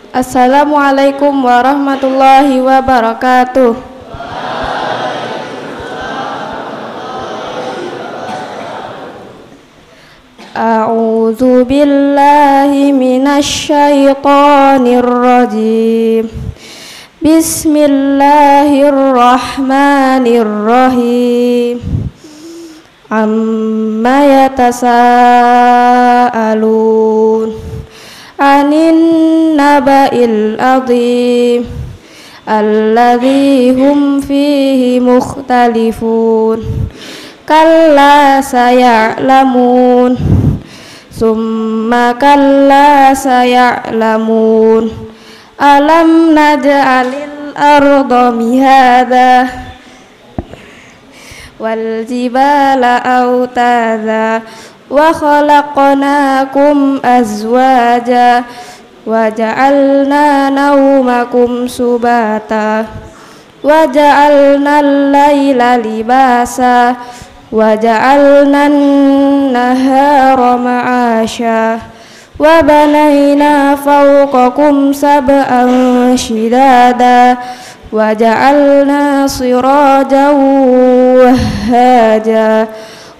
Assalamualaikum warahmatullahi wabarakatuh. A'udzu billahi minasy syaithanir rajim. Bismillahirrahmanirrahim. Amma yatasaalun anin naba'il azim alladzi hum fihi mukhtalifun kalla saya'lamun summa kalla saya'lamun alam naj'alil arda mihada wal jibala autada wa khalaqnakum azwaja wa ja'alna naumakum subata wa ja'alna al-laila libasa wa ja'alna an-nahara ma'asha wa banayna fawqakum sab'an shidada wa ja'alna sirajan wahhaja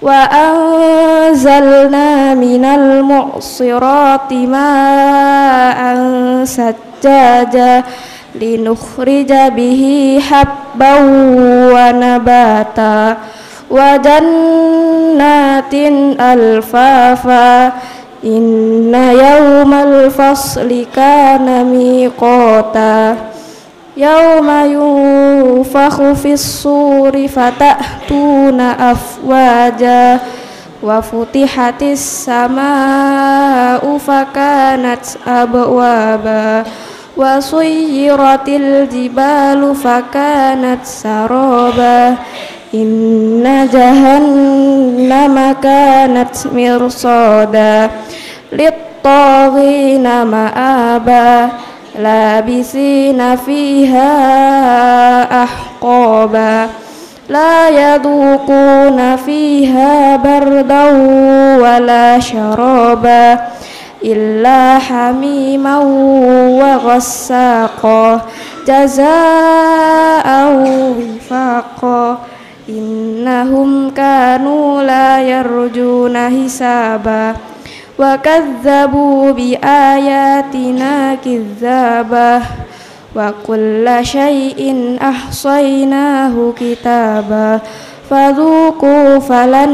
wa anzalna minal mu'sirati ma'an sajjaja linukhrija bihi habban wa nabata wa jannatin alfafa inna yawmal fasli kana miqata yawma yunfakhu fis-suri fata'tuna afwaja wa futihatis samaa'u fakanat abwaba wa suyyiratil jibalu fakanat saraba inna jahannama kanat mirsada lit-taghina ma'aba labisina fiha ahqaba la yaduquna fiha bardan wala syaraba illa hamiman wa ghassaqa jazaa'an wifaqa innahum kanu la yarjuna hisaba wa kadzabu bi ayatina kidzaba wa kulla syai'in ahsaynahu kitaba fadzuqu falan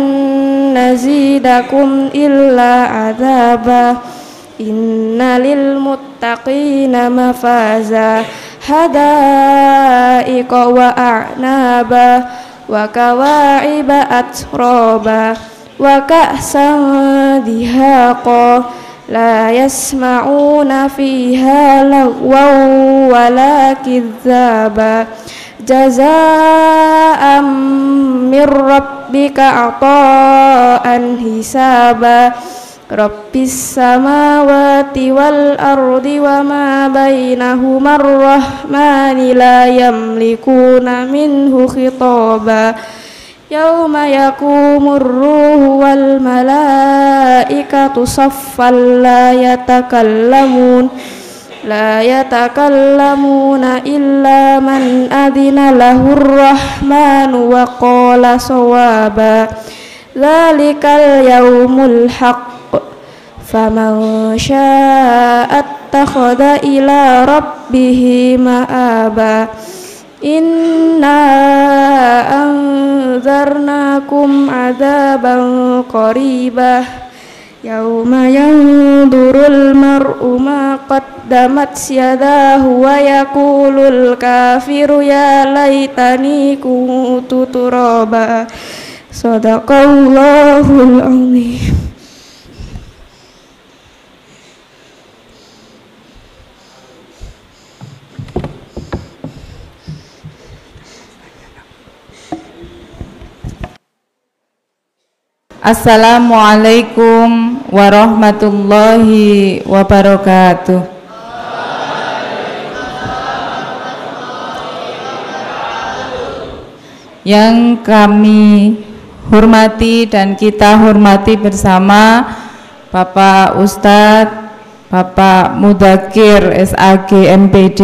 nazidakum illa adzaba inna lil muttaqina mafaza hadaiqa wa a'naba wa kawa'iba atraba wa ka'san dihaqa la yasma'una fiha lagwan wala kidzaba jazaa'an mir rabbika ata'an hisaba rabbis samawati wal ardi wa ma bainahuma ar-rahmani la yamlikuna minhu khitaba yauma yakumur ruhu wal malaikatu saffan la yatakallamuna illa man adina lahur rahmanu wa qala sawaba dzalikal yaumul haqq faman syaa'a attakhadha ila rabbihi ma'aba inna anzarnakum adzaban qaribah yauma yanzurul mar'u ma qaddamat yadahu wa yaqulul kafiru ya laitani kuntu turaba sadaqallahul azim. Assalamualaikum warahmatullahi wabarakatuh. Yang kami hormati dan kita hormati bersama Bapak Ustadz Bapak Mudakir SAG MPD,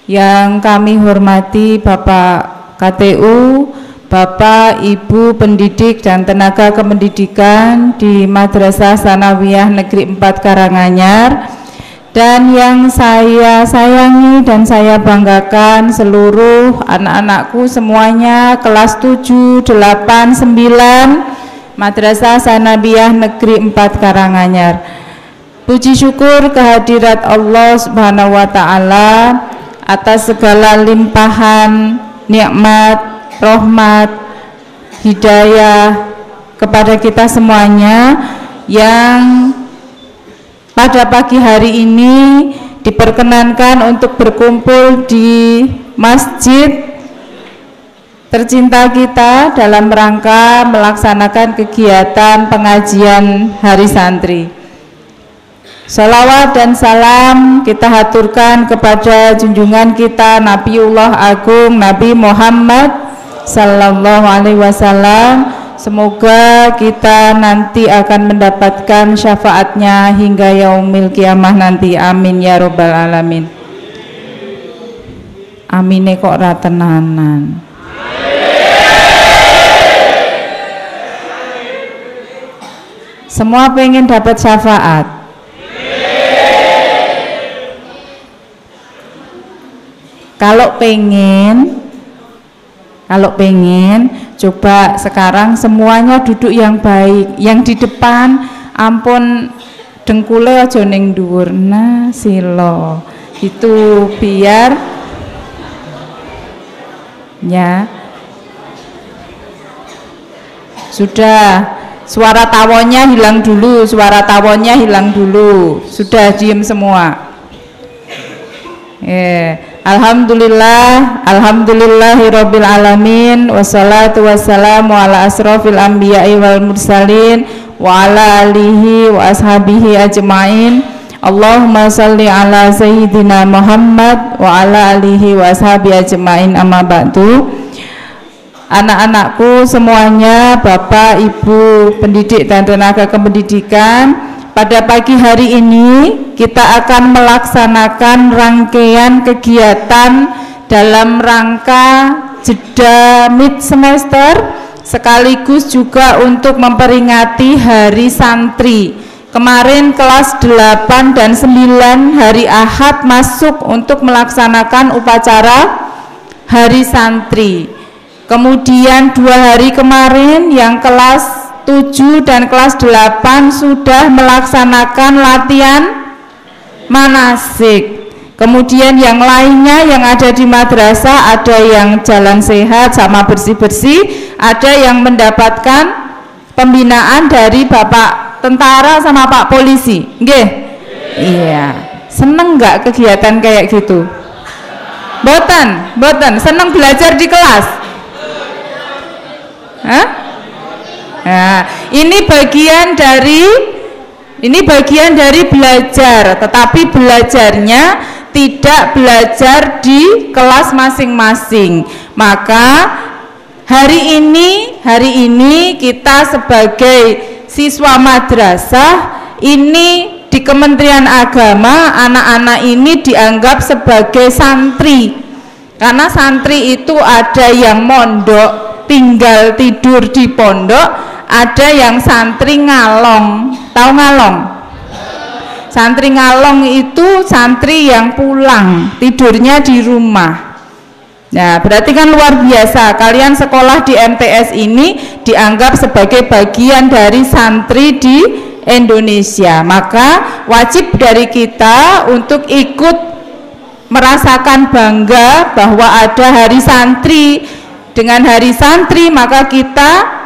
yang kami hormati Bapak KTU, Bapak Ibu pendidik dan tenaga kependidikan di Madrasah Tsanawiyah Negeri 4 Karanganyar, dan yang saya sayangi dan saya banggakan seluruh anak-anakku semuanya kelas 7, 8, 9 Madrasah Tsanawiyah Negeri 4 Karanganyar. Puji syukur kehadirat Allah Subhanahu wa taala atas segala limpahan nikmat, rahmat, hidayah kepada kita semuanya yang pada pagi hari ini diperkenankan untuk berkumpul di masjid tercinta kita dalam rangka melaksanakan kegiatan pengajian Hari Santri. Salawat dan salam kita haturkan kepada junjungan kita Nabiullah Agung Nabi Muhammad Sallallahu Alaihi Wasallam. Semoga kita nanti akan mendapatkan syafaatnya hingga yaumil kiamah nanti. Amin ya robbal alamin. Amine kok ratenanan. Semua pengen dapat syafaat. Kalau pengen, coba sekarang semuanya duduk yang baik. Yang di depan, ampun dengkule aja ning dhuwur. Nah, silo. Itu biar ya. Sudah, suara tawonnya hilang dulu, Sudah diem semua. Alhamdulillahirabbil alamin, wassalatu wassalamu ala asrofil anbiya'i wal mursalin wa ala alihi wa ashabihi ajmain. Allahumma salli ala sayyidina Muhammad wa ala alihi wa ashabihi ajmain, amma ba'du. Anak-anakku semuanya, Bapak, Ibu pendidik dan tenaga kependidikan, pada pagi hari ini kita akan melaksanakan rangkaian kegiatan dalam rangka jeda mid semester, sekaligus juga untuk memperingati Hari Santri. Kemarin kelas 8 dan 9 hari Ahad masuk untuk melaksanakan upacara Hari Santri. Kemudian 2 hari kemarin yang kelas 7 dan kelas 8 sudah melaksanakan latihan manasik. Kemudian yang lainnya yang ada di madrasah, ada yang jalan sehat sama bersih-bersih, ada yang mendapatkan pembinaan dari Bapak tentara sama Pak polisi. Nggih? Iya. Seneng nggak kegiatan kayak gitu? Boten. Seneng belajar di kelas? Hah? Nah, ini bagian dari belajar, tetapi belajarnya tidak belajar di kelas masing-masing. Maka hari ini kita sebagai siswa madrasah ini di Kementerian Agama, anak-anak ini dianggap sebagai santri. Karena santri itu ada yang mondok tinggal tidur di pondok, ada yang santri ngalong. Tahu ngalong? Santri ngalong itu santri yang pulang tidurnya di rumah. Nah, berarti kan luar biasa, kalian sekolah di MTS ini dianggap sebagai bagian dari santri di Indonesia. Maka wajib dari kita untuk ikut merasakan bangga bahwa ada Hari Santri. Dengan Hari Santri maka kita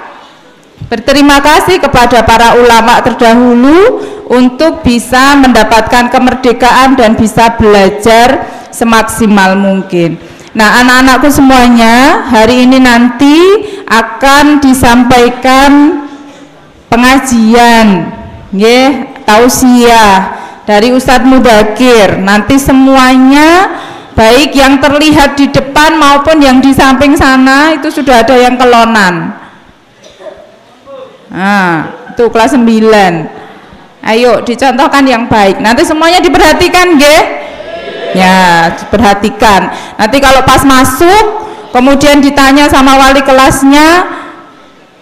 berterima kasih kepada para ulama terdahulu untuk bisa mendapatkan kemerdekaan dan bisa belajar semaksimal mungkin. Nah, anak-anakku semuanya, hari ini nanti akan disampaikan pengajian, tausiah dari Ustadz Mudakir. Nanti semuanya, baik yang terlihat di depan maupun yang di samping sana, itu sudah ada yang kelonan. Nah, itu kelas 9. Ayo dicontohkan yang baik. Nanti semuanya diperhatikan, nggih? Ya, diperhatikan. Nanti kalau pas masuk, kemudian ditanya sama wali kelasnya,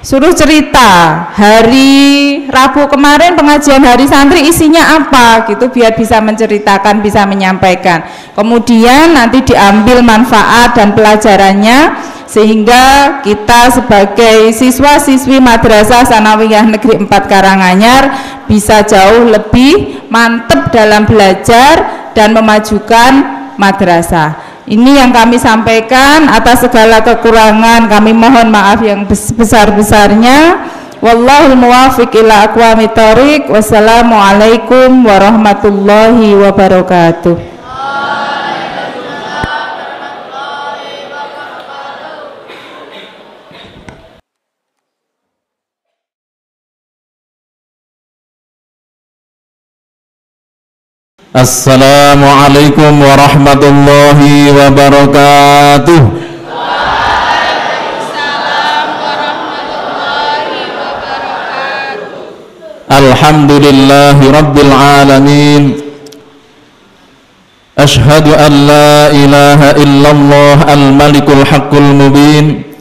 suruh cerita hari Rabu kemarin pengajian hari santri isinya apa gitu, biar bisa menceritakan, bisa menyampaikan. Kemudian nanti diambil manfaat dan pelajarannya, sehingga kita sebagai siswa-siswi Madrasah Sanawiyah Negeri 4 Karanganyar bisa jauh lebih mantap dalam belajar dan memajukan madrasah. Ini yang kami sampaikan. Atas segala kekurangan kami mohon maaf yang besar-besarnya. Wallahul muwaffiq ila aqwamit thoriq. Wassalamualaikum warahmatullahi wabarakatuh. Assalamualaikum warahmatullahi wabarakatuh. Waalaikumsalam warahmatullahi wabarakatuh. Alhamdulillahi rabbil alamin. Ashhadu an la ilaha illallah al-malikul haqqul mubin.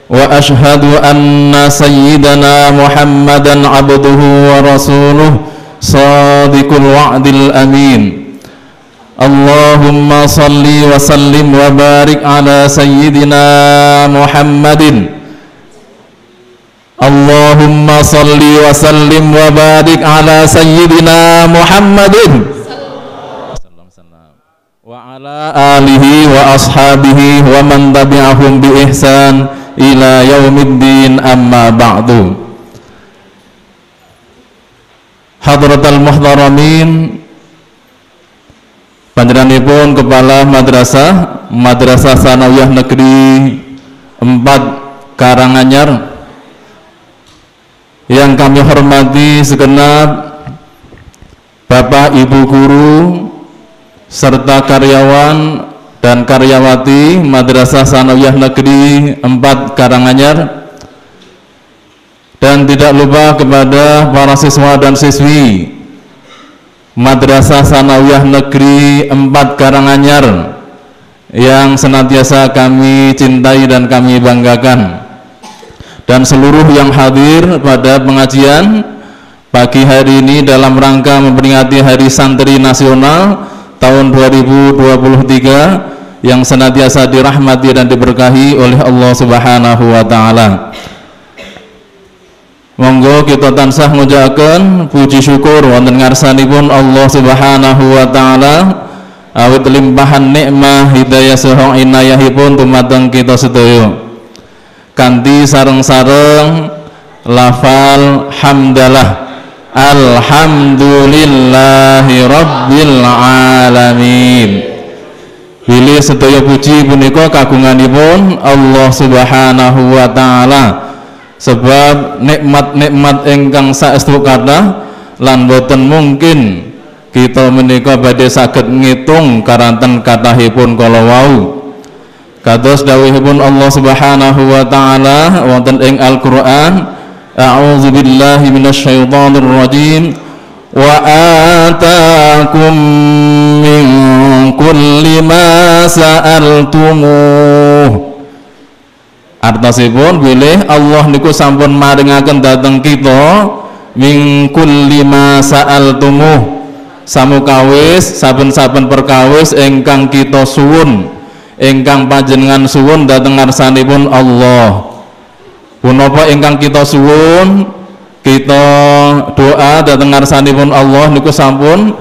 Wa ashhadu anna sayyidana Muhammadan abduhu wa rasuluh Sadiqul wa'dil amin. Allahumma salli wa sallim wa barik ala sayyidina Muhammadin. Allahumma salli wa sallim wa barik ala sayyidina Muhammadin wa ala alihi wa ashabihi wa man tabi'ahum bi ihsan ila yaumiddin, amma ba'du. Hadratal muhtaramin, panjenenganipun Kepala Madrasah Sanawiyah Negeri 4 Karanganyar yang kami hormati segenap Bapak Ibu guru serta karyawan dan karyawati Madrasah Sanawiyah Negeri 4 Karanganyar, dan tidak lupa kepada para siswa dan siswi Madrasah Sanawiyah Negeri 4 Karanganyar yang senantiasa kami cintai dan kami banggakan, dan seluruh yang hadir pada pengajian pagi hari ini dalam rangka memperingati Hari Santri Nasional tahun 2023 yang senantiasa dirahmati dan diberkahi oleh Allah Subhanahu wa Ta'ala. Monggo kita tansah ngucapkan puji syukur wonten ngarsanipun Allah Subhanahu wa Ta'ala awit limpahan nikmah hidayah saha inayahipun dumateng kita sedaya. Kanthi sareng-sareng lafal hamdalah alhamdulillahi rabbil alamin. Bilih sedaya puji punika kagunganipun Allah Subhanahu wa Ta'ala, sebab nikmat-nikmat ingkang saestu kathah lan boten mungkin kita menika badhe saged ngitung karanten kathahipun kala wau. Kados dawuhipun Allah Subhanahu wa Ta'ala wonten ing Al-Qur'an, a'udzu billahi minasyaitonir rajim, wa ataakum min kulli ma sa'altumuh. Artosipun bilih Allah niku sampun maringaken dhateng kita min kulli ma sa'altumuh, samukawis saben-saben perkawis ingkang kita suwun, ingkang panjenengan suwun dhateng ngarsanipun Allah. Punapa ingkang kita suwun, kita doa dhateng ngarsanipun Allah niku sampun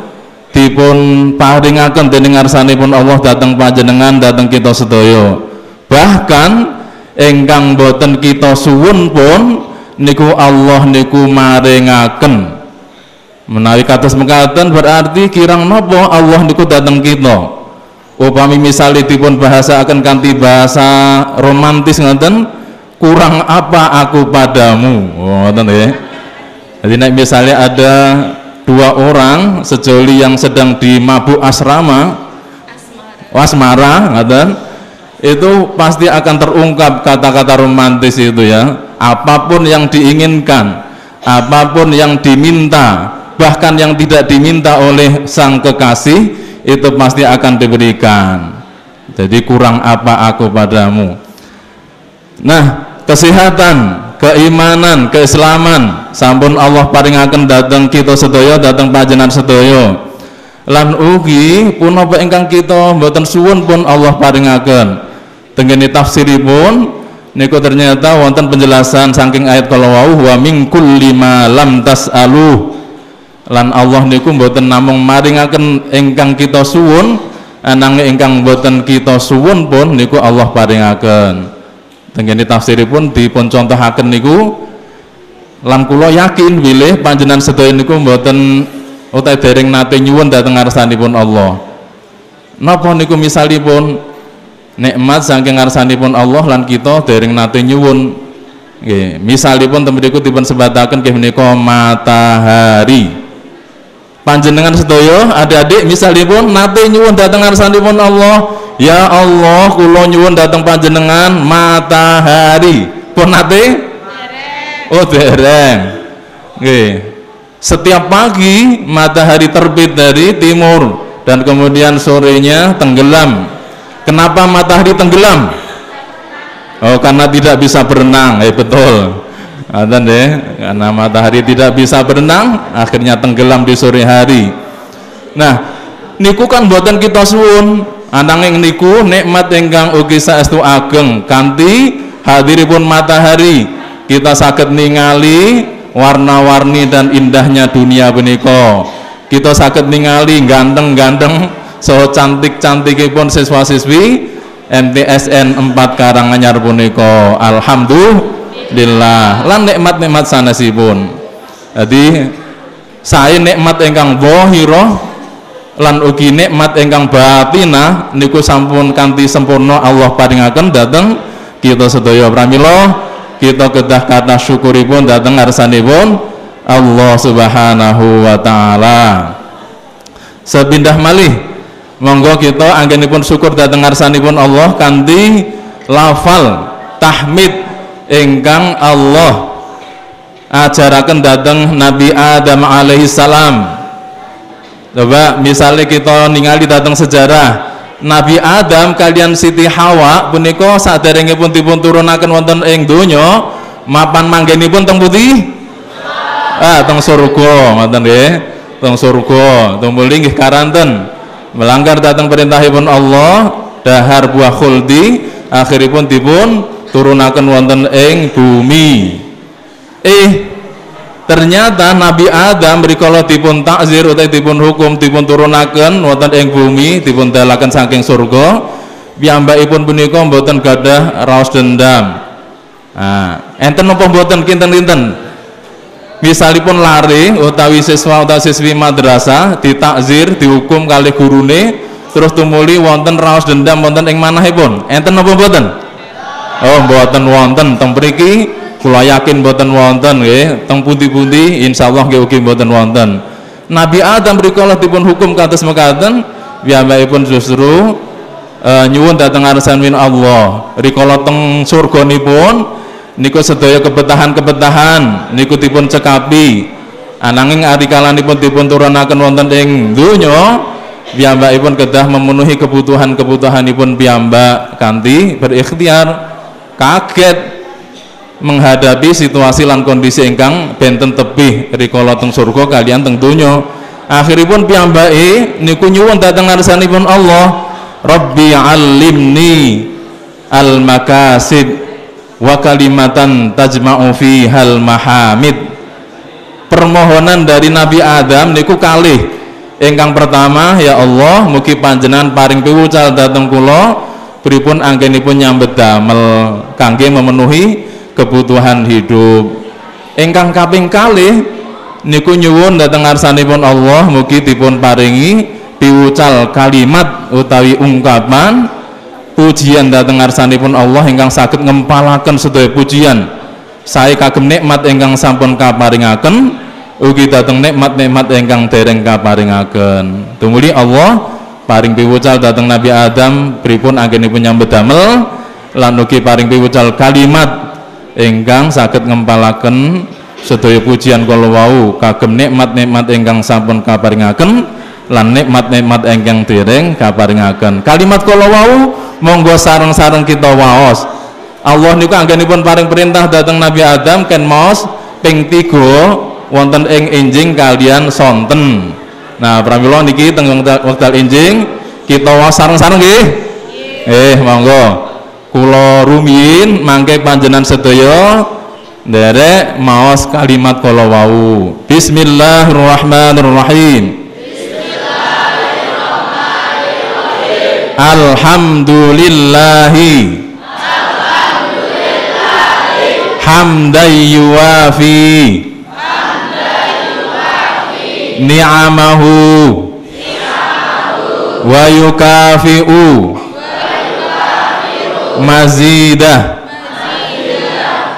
dipun paringaken dening ngarsanipun Allah dhateng panjenengan, dhateng kita sedaya. Bahkan ingkang boten kita suwun pun niku Allah niku maringaken. Menawi kados mekaten berarti kirang napa Allah niku dhateng kita. Upami misale dipun bahasaaken kanthi bahasa romantis ngoten, kurang apa aku padamu, ngoten nggih. Jadi nek misalnya ada dua orang sejoli yang sedang di mabuk asrama, asmara ngoten, itu pasti akan terungkap kata-kata romantis itu ya. Apapun yang diinginkan, apapun yang diminta, bahkan yang tidak diminta oleh sang kekasih itu pasti akan diberikan. Jadi kurang apa aku padamu. Nah, kesehatan, keimanan, keislaman sampun Allah paringaken dhateng kita sedaya, dhateng panjenengan sedaya. Lan ugi punapa ingkang kita mboten suwun pun Allah paringaken. Tenggene tafsiripun niku ternyata wonten penjelasan saking ayat kala wau wa min kulli ma lam tas'alu. Lan Allah niku mboten namung maringaken ingkang kita suwun, ananging ingkang mboten kita suwun pun niku Allah paringaken. Tenggene tafsiripun dipun contohaken niku lan kula yakin bilih panjenengan sedaya niku mboten utawi dereng nate nyuwun dhateng ngarsanipun Allah. Napa niku misalipun nikmat saking ngarsanipun Allah lan kita dereng nate nyuwun. Nggih, misalipun tembe niku dipun sebataken nggih menika matahari. Panjenengan sedaya adik-adik misalipun nate nyuwun dhateng ngarsanipun Allah, ya Allah kula nyuwun dhateng panjenengan matahari. Pun nate? Oh dereng. Nggih. Setiap pagi matahari terbit dari timur dan kemudian sorenya tenggelam. Kenapa matahari tenggelam? Oh, karena tidak bisa berenang. Betul. Ada deh, karena matahari tidak bisa berenang, akhirnya tenggelam di sore hari. Nah, niku kan buatan kita suwun, ananging niku nikmat ingkang ugi saestu ageng kanthi hadiripun matahari kita saged ningali warna-warni dan indahnya dunia punika. Kita saged ningali ganteng-ganteng so cantik-cantikipun siswa-siswi MTSN 4 Karanganyar punika. Alhamdulillah. Lan nikmat-nikmat sanesipun. Jadi sae nikmat ingkang zahirah lan ugi nikmat ingkang batinah niku sampun kanthi sempurna Allah paringaken dhateng kita sedaya. Pramila kita kedah kata syukuripun dhateng ngarsanipun Allah Subhanahu wa taala. Sepindah malih monggo kita anggenipun syukur dhateng ngarsanipun Allah kanthi lafal tahmid ingkang Allah ajaraken dhateng Nabi Adam alaihi salam. Coba misalnya kita ningali dhateng sejarah Nabi Adam kalian Siti Hawa punika saderengipun dipun turunaken wonten ing donya mapan manggenipun teng pundi? Teng surga, ngoten nggih. Teng surga, tumuli nggih karanten. Melanggar dhateng perintahipun Allah, dahar buah khuldi, akhiripun dipun turunaken wonten ing bumi. Ternyata Nabi Adam rikala dipun takzir utawi dipun hukum dipun turunaken wonten ing bumi, dipun dalaken saking surga, piyambakipun punika mboten gadah raos dendam. Enten napa mboten kinten-kinten? Misalipun lari utawi siswa utawi siswi madrasah ditakzir, dihukum kalih gurune, terus tumuli wonten raos dendam wonten ing manahipun. Enten napa mboten? Oh, mboten wonten teng mriki. Kula yakin mboten wonten nggih, teng pundi-pundi insyaallah nggih ugi mboten wonten. Nabi Adam rikala dipun hukum kados mekaten, piyambakipun justru nyuwun dhateng ngarsanipun Allah. Rikala teng surganipun niku sedaya kebetahan-kebetahan niku dipun cekapi. Ananging arikalanipun dipun turunaken wonten ing donya, piyambakipun kedah memenuhi kebutuhan-kebutuhanipun piyambak kanthi berikhtiar. Kaget menghadapi situasi lan kondisi ingkang benten tebih rikala teng surga kalian teng donya. Akhiripun piyambake niku nyuwun dhateng ngarsanipun Allah, Rabbi 'allimni al-makasid wa kalimatan tajma'u fihal mahamid. Permohonan dari Nabi Adam niku kalih. Ingkang pertama, ya Allah, mugi panjenengan paring piwucal dhateng kula pripun anggenipun nyambet damel kangge memenuhi kebutuhan hidup. Ingkang kaping kalih niku nyuwun dhateng ngarsanipun Allah mugi dipun paringi piwucal kalimat utawi ungkapan pujian dhateng ngarsanipun Allah ingkang saged ngempalaken sedaya pujian sae kagem nikmat ingkang sampun kaparingaken ugi dhateng nikmat-nikmat ingkang dereng kaparingaken. Tumuli Allah paring piwucal dhateng Nabi Adam pripun anggenipun nyambet damel lan ugi paring piwucal kalimat ingkang saged ngempalaken sedaya pujian kula wau kagem nikmat-nikmat ingkang sampun kaparingaken lan nikmat-nikmat ingkang dereng kaparingaken. Kalimat kula wau monggo sareng-sareng kita waos. Allah niku anggenipun paring perintah dhateng Nabi Adam ken maos ping 3 wonten ing enjing kalian sonten. Nah, pramila niki teng wekdal enjing kita waos sareng-sareng nggih. Monggo. Kula rumiyin mangke panjenengan sedaya nderek maos kalimat kala wau. Bismillahirrahmanirrahim. Alhamdulillahi hamdan yuwafi ni'amahu wa yukafi'u mazidah.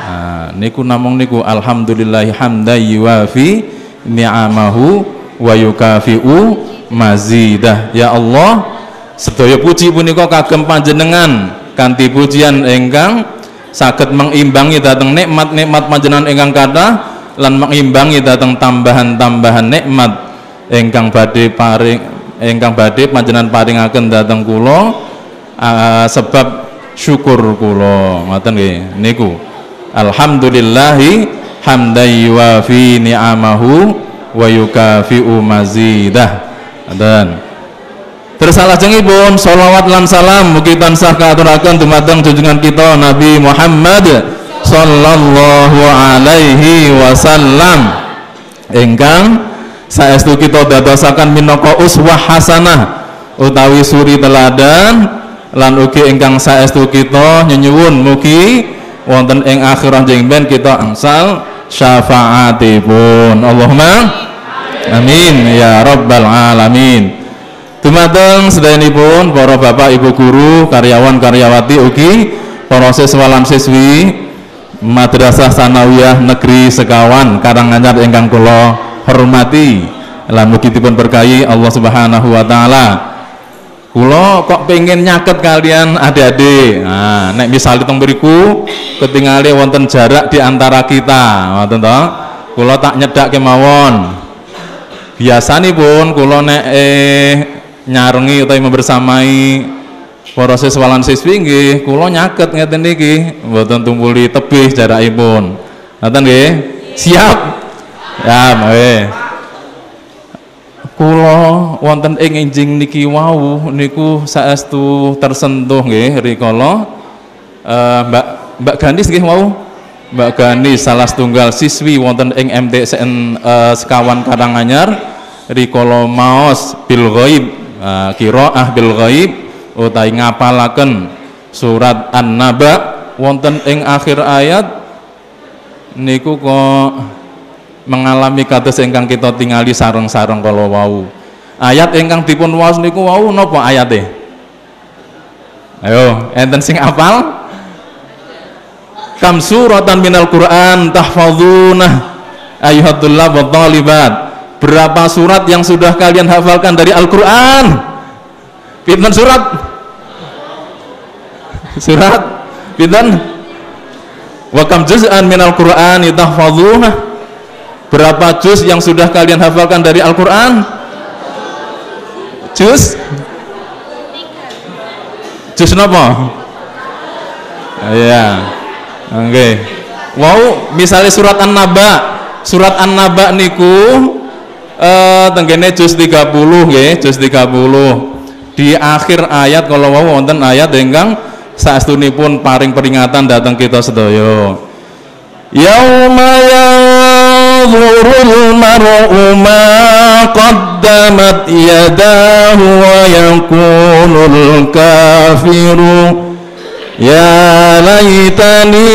Nah, niku namung niku alhamdulillahi hamdan yuwafi ni'amahu wa yukafi'u mazidah. Ya Allah, sedaya puji punika kagem panjenengan kanthi pujian ingkang saged mengimbangi dhateng nikmat-nikmat panjenengan ingkang kathah lan mengimbangi dhateng tambahan-tambahan nikmat ingkang badhe panjenengan paringaken dhateng kula sebab syukur kula. Ngoten nggih niku. Alhamdulillahi hamdan yuwafi ni'amahu wa yukafi'u mazidah. Ngoten. Terus salajengipun sholawat lan salam mugi tansah kaaturaken dumateng junjungan kita Nabi Muhammad sallallahu alaihi wasallam ingkang saestu kita dadosaken minangka uswah hasanah utawi suri teladan lan ugi ingkang saestu kita nyuwun mugi wonten ing akhirah jengben kita angsal syafaatipun. Allahumma amin ya rabbal alamin. Dumateng sedayanipun para bapak ibu guru karyawan karyawati ugi para siswa lan siswi Madrasah Sanawiyah Negeri Sekawan Karanganyar ingkang kula hormati lan mugi dipun berkahi Allah Subhanahu wa taala. Kula kok pengen nyaket kalian adik-adik. Nah, nek misal teng mriku ketingale wonten jarak di antara kita, ngoten to. Kula tak nyedak kemawon. Biasanipun kula nek nyarengi utawi membersamai para siswa lan siswi nggih kula nyaket ngeten niki mboten tumpuli tebih jarakipun. Ngoten nggih? Siap? Ya, nggih. Kula wonten ing enjing niki wau niku saestu tersentuh nggih rikala Mbak Ganis nggih wau. Mbak Ganis salah setunggal siswi wonten ing MTSN Sekawan Karanganyar rikala maos bil ghaib qiraah bil ghaib utawi ngapalaken surat An-Naba wonten ing akhir ayat niku kok mengalami kados ingkang kita tingali sareng-sareng kala wau. Ayat ingkang dipun waos niku wau napa ayate? Ayo, enten sing apal? Kam suratan minal Qur'an tahfadzuna ayyuhatullab wa thalibat. Berapa surat yang sudah kalian hafalkan dari Al-Quran? Pinten surat? Surat? Pinten? Wa kam juz'an minal Qur'ani tahfadzuna. Berapa juz yang sudah kalian hafalkan dari Al-Quran? Juz? Juz napa? Ya. Oke. Wow, misalnya surat An-Naba. Surat An-Naba niku tenggene juz 30 nggih, juz 30. Di akhir ayat kalau wau wonten ayat ingkang saestunipun paring peringatan dhateng kita sedaya. Yauma yanzurul mar'u ma qaddamat yadahu wa yakunul kafiru ya laitani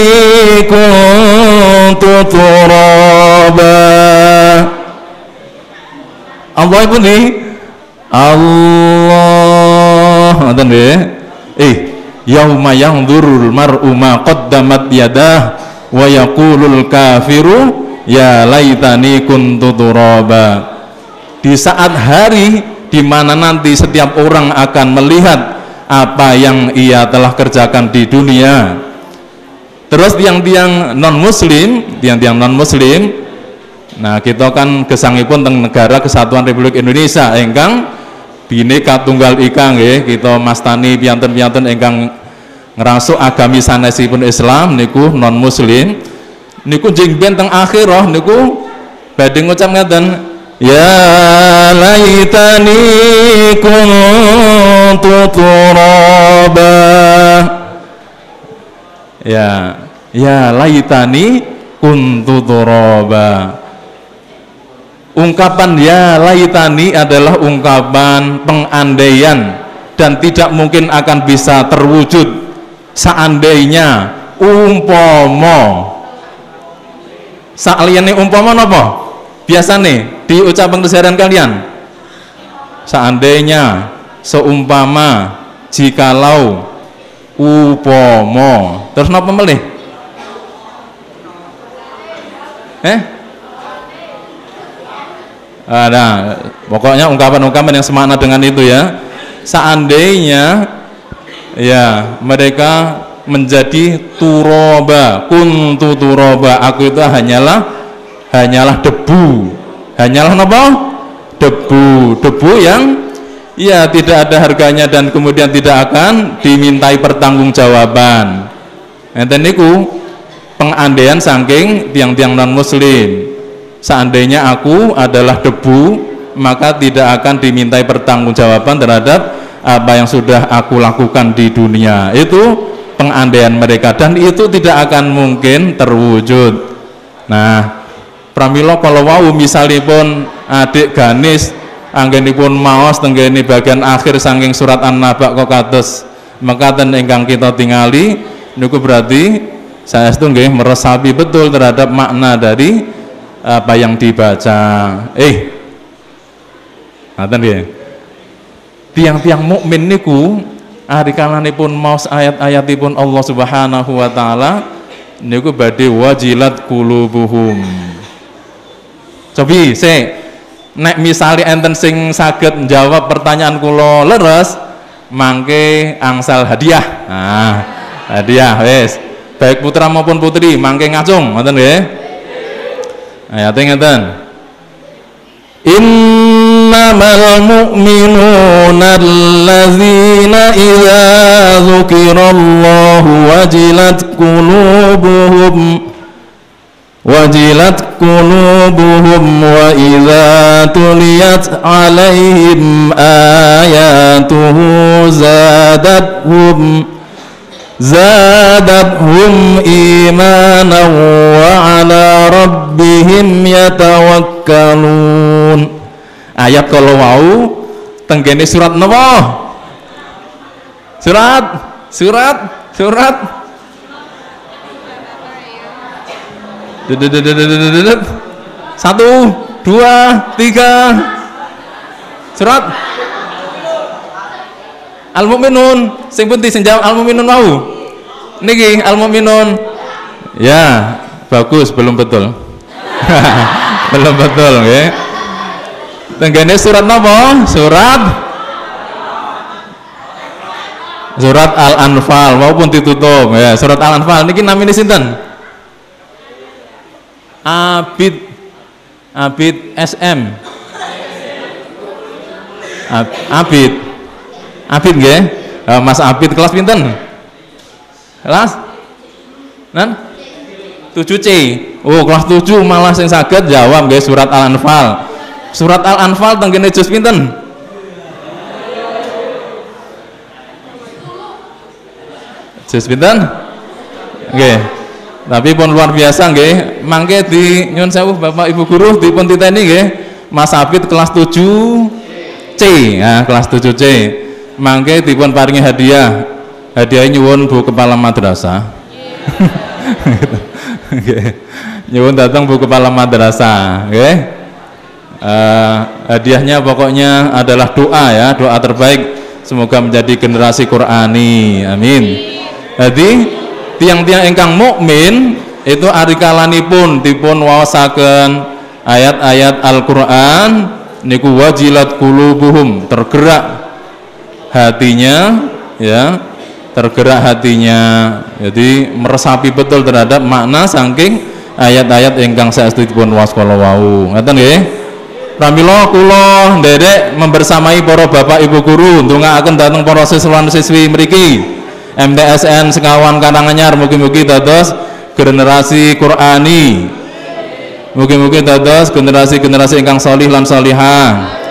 kuntu turaba. Allah ibu nih Allah ngoten nggih. Yauma yanzurul mar'u ma qaddamat yadah wa yaqulul kafiru ya laitani kuntu turaba. Di saat hari di mana nanti setiap orang akan melihat apa yang ia telah kerjakan di dunia. Terus tiang-tiang non muslim, nah kita kan gesangipun teng negara Kesatuan Republik Indonesia ingkang Bhinneka Tunggal Ika nggih, kita mastani piyanten-piyanten ingkang ngrasuk agami sanesipun Islam niku non muslim niku jeng ben teng akhirah niku badhe ngucap ngaten, ya laitani kuntu turaba. Ya laitani kuntu turaba. Ungkapan ya laitani adalah ungkapan pengandaian dan tidak mungkin akan bisa terwujud seandainya umpama. Sakliyane umpama napa? Biasane diucapkan keseharian kalian. Seandainya, seumpama, jikalau, upomo. Terus napa melih? Nah, pokoknya ungkapan-ungkapan yang semakna dengan itu ya. Seandainya ya mereka menjadi turoba, kuntu turoba, aku itu hanyalah debu. Hanyalah apa? Debu yang ya tidak ada harganya dan kemudian tidak akan dimintai pertanggungjawaban. Enten niku pengandaian saking tiang-tiang non muslim. Seandainya aku adalah debu, maka tidak akan dimintai pertanggungjawaban terhadap apa yang sudah aku lakukan di dunia. Itu pengandaian mereka dan itu tidak akan mungkin terwujud. Nah, pramila kalau wau misalipun adik Ganis anggenipun maos tenggene bagian akhir saking surat An-Naba kok kados mekaten ingkang kita tingali niku berarti saestu nggih meresapi betul terhadap makna dari apa yang dibaca. Ngaten nggih. Tiang-tiang mukmin niku arikalanipun maos ayat-ayatipun Allah Subhanahu wa taala niku badhe wajilat qulubuhum. Cobi nek misale enten sing saged njawab pertanyaan kula leres mangke angsal hadiah. Nah, hadiah wis. Baik putra maupun putri mangke ngacung ngoten nggih. Ayat ngeten. Innamal mu'minuna allazina idza dzukirallahu wajilat qulubuhum wa idza tuliyat alaihim ayatuhu zadathum imanan wa ala rabbihim yatawakkalun. Ayat kalau mau tenggene surat napa? Surat 1, 2, 3 surat Al-Mu'minun. Sing pundi sing jawab Al-Mu'minun mau? Niki Al-Mu'minun. Ya, bagus, belum betul. Belum betul nggih. Tenggene surat napa? Surat Al-Anfal maupun ditutup ya. Surat Al-Anfal niki namine sinten? Abid SM. Abid nggih. Mas Abid kelas pinten? Kelas? 7C. Oh, kelas 7 malah sing saged jawab nggih surat Al-Anfal. Surat Al-Anfal tenggene juz pinten? Juz pinten? Nggih. Tapi pun luar biasa nggih. Mangke di nyuwun sewu Bapak Ibu guru dipun titeni nggih. Mas Abid kelas 7C. Nah, kelas 7C. Mangke dipun paringi hadiah. Hadiah nyuwun Bu Kepala Madrasah. Nggih. Nyuwun datang Bu Kepala Madrasah, nggih. Hadiahnya pokoknya adalah doa ya, doa terbaik semoga menjadi generasi Qur'ani, amin. Jadi tiang-tiang ingkang mukmin itu arikalanipun dipun waosaken ayat-ayat Al-Qur'an niku wajilat qulubuhum, tergerak hatinya ya, tergerak hatinya, jadi meresapi betul terhadap makna saking ayat-ayat ingkang saestipun waskala wau. Ngoten nggih. Pramila kula nderek membersamai para bapak ibu guru ndongaaken dhateng para siswa siswi mriki MTSN Sekawan Karanganyar, mugi-mugi dados generasi Qur'ani, mugi-mugi dados generasi-generasi ingkang sholih lan sholihah.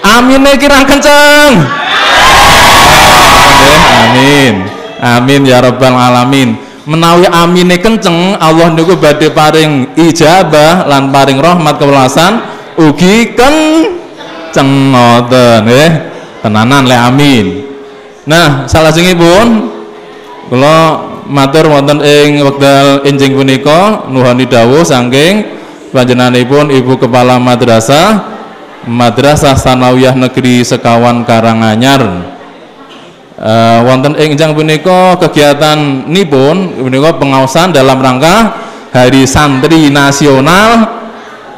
Amin kirang kenceng. Amin. Amin ya rabbal alamin. Menawi amine kenceng, Allah niku badhe paring ijabah lan paring rahmat kewelasan ugi kenceng ngoten nggih. Tenanan le amin. Nah, salajengipun kula matur wonten ing wekdal enjing punika nuhani dawuh saking panjenenganipun Ibu Kepala Madrasah Sanawiyah Negeri Sekawan Karanganyar. Wonten ing enjang punika kegiatan nipun punika pengaosan dalam rangka Hari Santri Nasional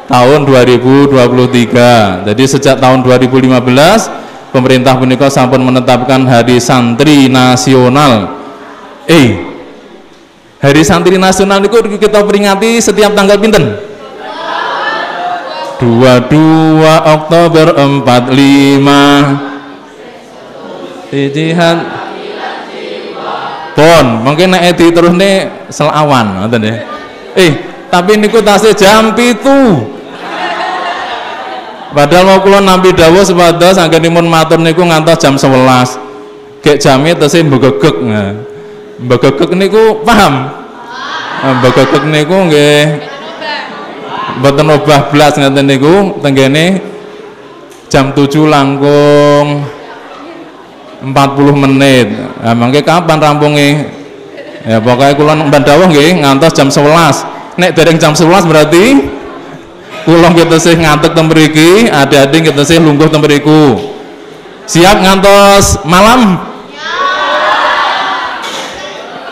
tahun 2023. Jadi sejak tahun 2015 pemerintah punika sampun menetapkan Hari Santri Nasional. Hari Santri Nasional niku kita peringati setiap tanggal pinten? 22 Oktober 45 Ijtihad pon mungkin nek terus nih selawan ngoten ya. Tapi niku tasih jam 7. Padahal mau kula nampi dawuh sepados anggenipun matur niku ngantos jam 11. Gek jame tasih mbegegek. Mbegegek niku paham? Mbegegek niku nggih mboten obah blas ngoten niku tenggene jam 7 langkung 40 menit. Nah, mangke kapan rampungnya? Ya pokoknya kula mbandawuh nggih ngantos jam 11. Nek dereng jam 11 berarti kula ngetesih ngantuk teng mriki, adik-adik ngetesih lungguh teng mriku. Siap ngantos malam?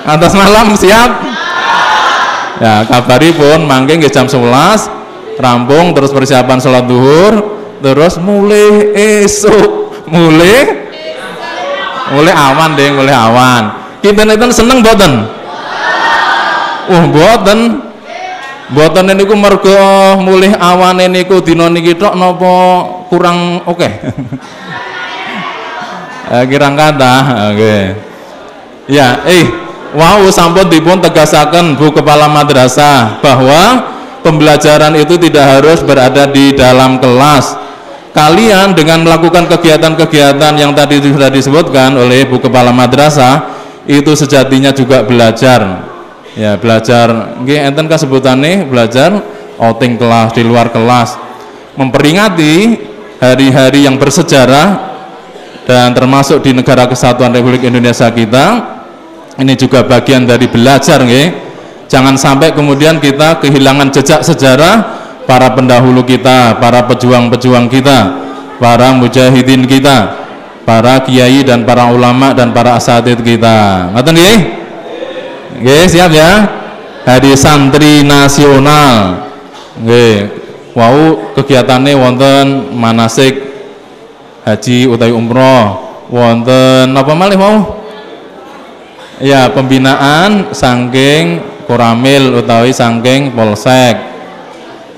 Ngantos malam siap? Ya, kabaripun mangke nggih jam 11 rampung terus persiapan salat zuhur, terus mulai esuk, mulai awan deh, mulai awan. Kinten-kinten seneng boten? Boten. Boten niku mergo mulih awane niku dina niki tok napa kurang oke? Kirang kathah. Nggih. Ya, wow sampun dipun tegasaken Bu Kepala Madrasah bahwa pembelajaran itu tidak harus berada di dalam kelas. Kalian dengan melakukan kegiatan-kegiatan yang tadi sudah disebutkan oleh Bu Kepala Madrasah itu sejatinya juga belajar. Ya, belajar nggih enten kasebutane belajar outing kelas, di luar kelas. Memperingati hari-hari yang bersejarah dan termasuk di Negara Kesatuan Republik Indonesia kita. Ini juga bagian dari belajar nggih. Jangan sampai kemudian kita kehilangan jejak sejarah para pendahulu kita, para pejuang-pejuang kita, para mujahidin kita, para kiai dan para ulama dan para asatidz kita. Ngoten nggih? Nggih, siap ya? Hari Santri Nasional. Nggih. Wau kegiatane wonten manasik haji utawi umroh, wonten napa malih mau? Ya, pembinaan saking Koramil utawi saking Polsek.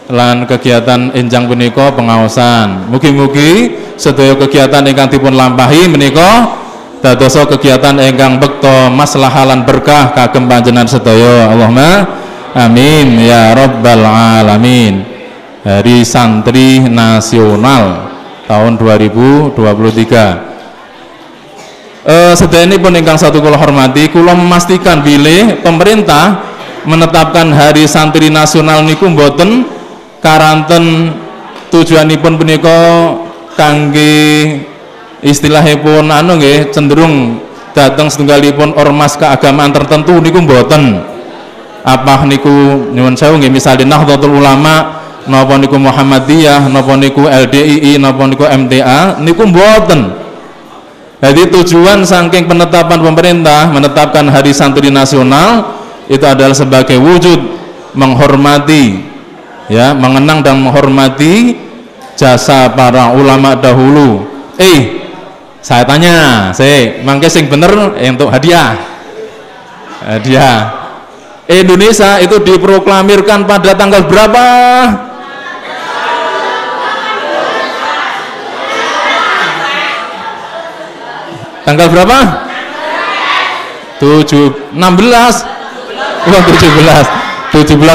Lan kegiatan enjang punika pengaosan. Mugi-mugi sedaya kegiatan ingkang dipun lampahi menika dados kegiatan ingkang bekta maslahah lan berkah kagem panjenengan sedaya. Allahumma amin ya rabbal alamin. Hari Santri Nasional tahun 2023. Sedayanipun ingkang satu kula hormati, kula memastikan bilih pemerintah menetapkan Hari Santri Nasional niku mboten karanten tujuanipun punika kangge istilahipun anu nggih cenderung dateng setunggalipun ormas keagamaan tertentu niku mboten. Apa niku nyuwun sewu nggih misale Nahdlatul Ulama napa niku Muhammadiyah napa niku LDII napa niku MTA niku mboten. Jadi tujuan saking penetapan pemerintah menetapkan Hari Santri Nasional itu adalah sebagai wujud menghormati, ya, mengenang dan menghormati jasa para ulama dahulu. Saya tanya, mangke sing bener untuk hadiah. Indonesia itu diproklamirkan pada tanggal berapa? Tanggal berapa? 17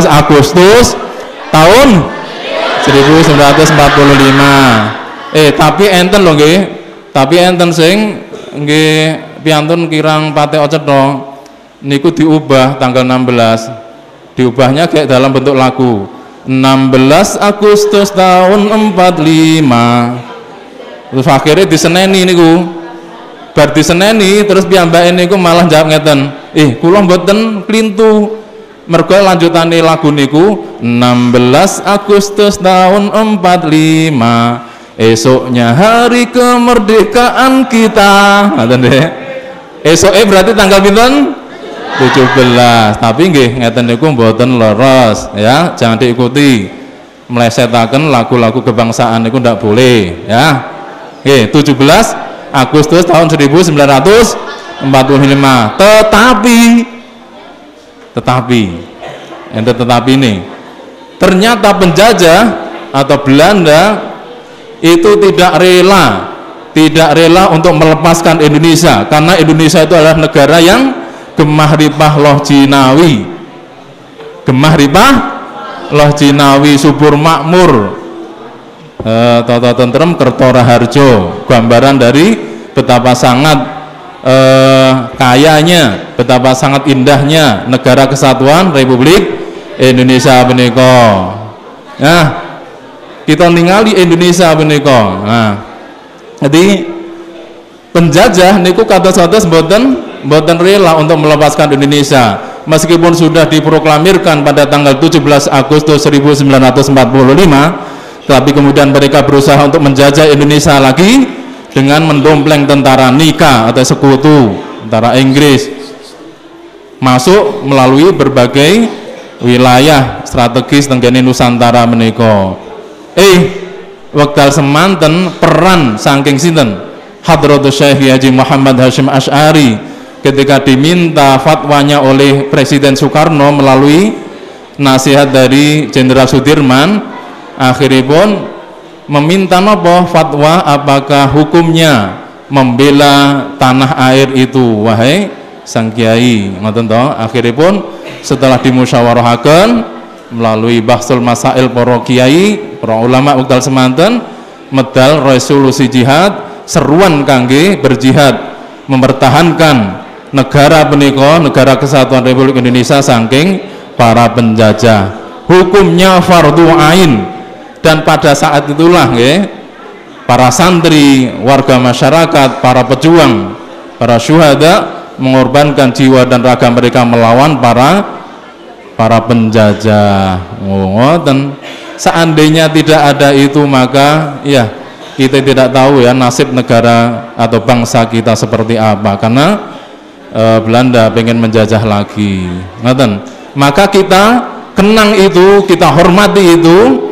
Agustus tahun 1945. Tapi enten lho nggih. Tapi enten sing nggih piantun kirang pate ocetha niku diubah tanggal 16. Diubahnya kayak dalam bentuk lagu. 16 Agustus tahun 45. Terus akhirnya diseneni niku. Bar diseneni terus piyambake niku malah jawab ngeten. Kula mboten klintu. Mergo lanjutane lagu niku 16 Agustus tahun 45. Esoknya hari kemerdekaan kita. Ngoten nggih. Esoke berarti tanggal pinten? 17. Tapi nggih ngeten niku mboten leres ya, jangan diikuti. Mlesetaken lagu-lagu kebangsaan niku ndak boleh ya. Nggih, 17 Agustus tahun 1945. Tetapi ini ternyata penjajah atau Belanda itu tidak rela untuk melepaskan Indonesia, karena Indonesia itu adalah negara yang gemah ripah loh jinawi, subur makmur, tata tentrem kerto raharjo, gambaran dari betapa sangat kayanya, betapa sangat indahnya negara kesatuan Republik Indonesia menika. Nah, kita ningali Indonesia menika. Nah, jadi penjajah niku kados-kados mboten rela untuk melepaskan Indonesia, meskipun sudah diproklamirkan pada tanggal 17 Agustus 1945. Tapi kemudian mereka berusaha untuk menjajah Indonesia lagi dengan mendompleng tentara Nika atau sekutu tentara Inggris masuk melalui berbagai wilayah strategis tenggene Nusantara menika. Wekdal semanten peran saking sinten Hadratus Syekh Haji Muhammad Hasyim Asy'ari ketika diminta fatwanya oleh Presiden Soekarno melalui nasihat dari Jenderal Sudirman. Akhiripun meminta nopo fatwa apakah hukumnya membela tanah air itu, wahai sang kiai, ngoten to. Akhiripun setelah dimusyawarahaken melalui bahsul masail para kiai, para ulama wekdal semanten medal resolusi jihad, seruan kangge berjihad mempertahankan negara punika, negara kesatuan Republik Indonesia saking para penjajah. Hukumnya fardhu ain. Dan pada saat itulah para santri, warga masyarakat, para pejuang, para syuhada mengorbankan jiwa dan raga mereka melawan para penjajah. Ngoten. Seandainya tidak ada itu, maka ya kita tidak tahu ya nasib negara atau bangsa kita seperti apa, karena Belanda pengen menjajah lagi. Ngoten. Maka kita kenang itu, kita hormati itu,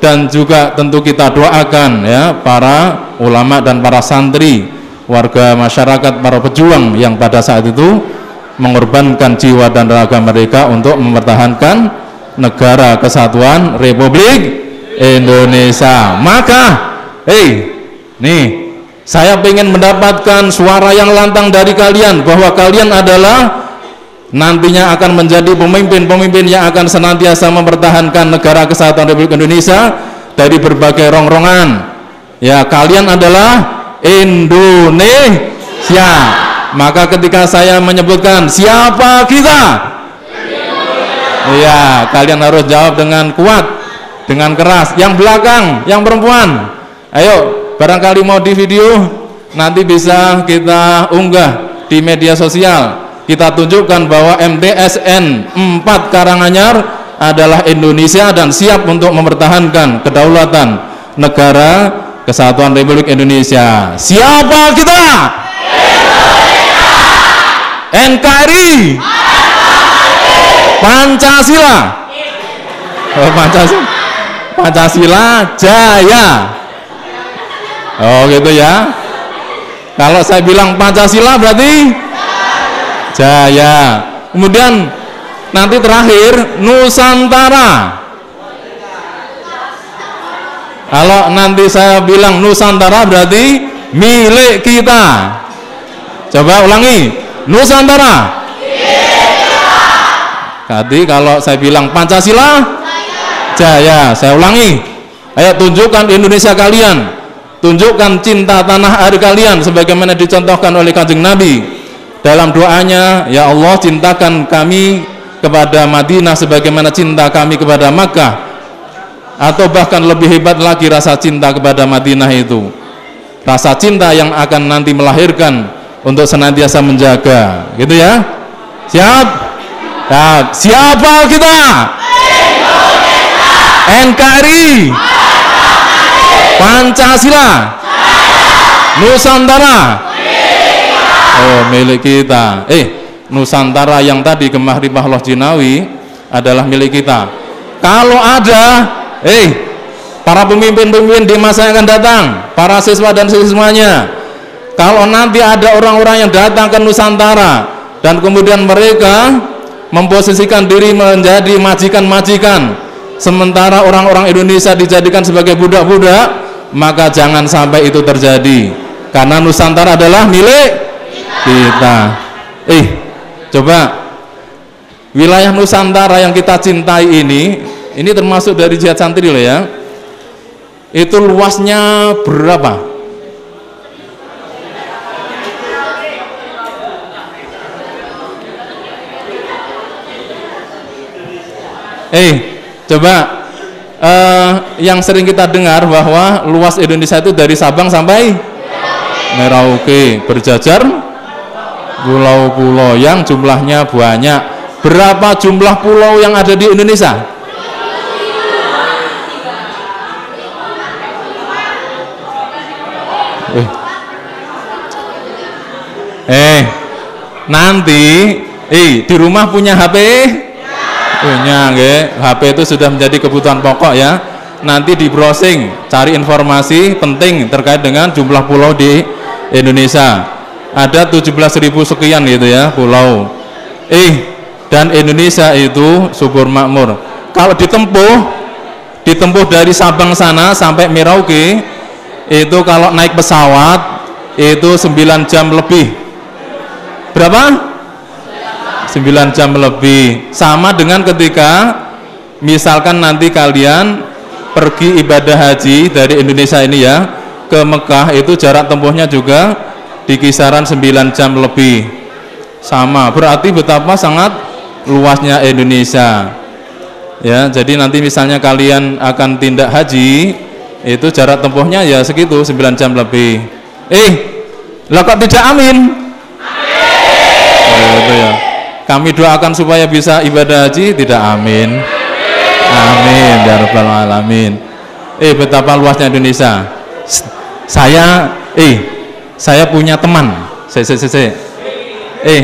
dan juga tentu kita doakan ya para ulama dan para santri, warga masyarakat, para pejuang yang pada saat itu mengorbankan jiwa dan raga mereka untuk mempertahankan negara kesatuan Republik Indonesia. Maka nih saya ingin mendapatkan suara yang lantang dari kalian bahwa kalian adalah nantinya akan menjadi pemimpin-pemimpin yang akan senantiasa mempertahankan negara kesatuan Republik Indonesia dari berbagai rongrongan. Ya, kalian adalah Indonesia. Maka ketika saya menyebutkan siapa kita, ya kalian harus jawab dengan kuat, dengan keras. Yang belakang, yang perempuan, ayo, barangkali mau di video nanti bisa kita unggah di media sosial. Kita tunjukkan bahwa MTSN 4 Karanganyar adalah Indonesia dan siap untuk mempertahankan kedaulatan negara kesatuan Republik Indonesia. Siapa kita? NKRI, Pancasila, Pancasila Jaya. Oh gitu ya. Kalau saya bilang Pancasila berarti jaya. Kemudian nanti terakhir Nusantara. Kalau nanti saya bilang Nusantara berarti milik kita. Coba ulangi, Nusantara. Tadi kalau saya bilang Pancasila jaya, saya ulangi, ayo tunjukkan Indonesia kalian, tunjukkan cinta tanah air kalian sebagaimana dicontohkan oleh Kanjeng Nabi dalam doanya, ya Allah cintakan kami kepada Madinah sebagaimana cinta kami kepada Makkah, atau bahkan lebih hebat lagi rasa cinta kepada Madinah itu, rasa cinta yang akan nanti melahirkan untuk senantiasa menjaga, gitu ya. Siap? Nah, siapa kita? NKRI, Pancasila, Nusantara. Oh, milik kita. Nusantara yang tadi Gemah Ripahloh Jinawi adalah milik kita. Kalau ada para pemimpin-pemimpin di masa yang akan datang, para siswa dan siswanya, kalau nanti ada orang-orang yang datang ke Nusantara dan kemudian mereka memposisikan diri menjadi majikan-majikan, sementara orang-orang Indonesia dijadikan sebagai budak-budak, maka jangan sampai itu terjadi, karena Nusantara adalah milik kita. Coba wilayah Nusantara yang kita cintai ini termasuk dari Jihad Santri loh ya. Itu luasnya berapa? Coba yang sering kita dengar bahwa luas Indonesia itu dari Sabang sampai Merauke, berjajar pulau-pulau yang jumlahnya banyak. Berapa jumlah pulau yang ada di Indonesia? Nanti di rumah punya HP? Punya, nggih. HP itu sudah menjadi kebutuhan pokok ya. Nanti di browsing, cari informasi penting terkait dengan jumlah pulau di Indonesia. Ada 17.000 sekian gitu ya pulau. Dan Indonesia itu subur makmur. Kalau ditempuh dari Sabang sana sampai Merauke, itu kalau naik pesawat itu 9 jam lebih. Berapa? 9 jam lebih. Sama dengan ketika misalkan nanti kalian pergi ibadah haji dari Indonesia ini ya ke Mekah, itu jarak tempuhnya juga di kisaran 9 jam lebih. Sama, berarti betapa sangat luasnya Indonesia ya. Jadi nanti misalnya kalian akan tindak haji, itu jarak tempuhnya ya segitu 9 jam lebih. Lah kok tidak amin? Itu ya. Kami doakan supaya bisa ibadah haji, tidak amin. Amin ya rabbal alamin. Betapa luasnya Indonesia. Saya punya teman.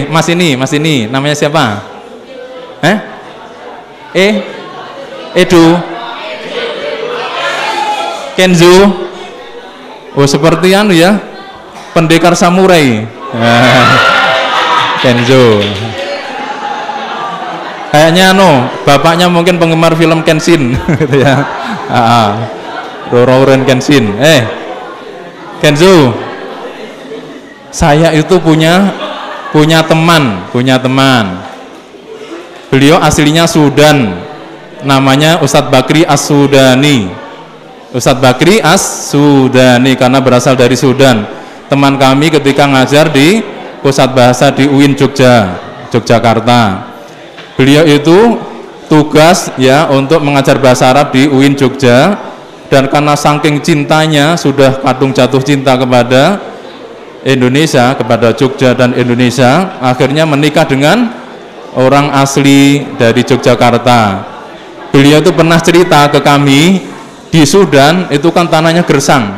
Mas ini namanya siapa? Edu Kenzo. Oh, seperti anu ya, pendekar samurai. Kenzo. Kayaknya bapaknya mungkin penggemar film Kenshin gitu ya. Rurouni Kenshin. Kenzo, saya itu punya teman. Beliau aslinya Sudan. Namanya Ustadz Bakri As-Sudani. Ustadz Bakri As-Sudani karena berasal dari Sudan. Teman kami ketika ngajar di pusat bahasa di UIN Yogyakarta. Beliau itu tugas ya untuk mengajar bahasa Arab di UIN Jogja, dan karena saking cintanya sudah kadung jatuh cinta kepada Indonesia, kepada Jogja dan Indonesia, akhirnya menikah dengan orang asli dari Yogyakarta. Beliau itu pernah cerita ke kami, di Sudan itu kan tanahnya gersang.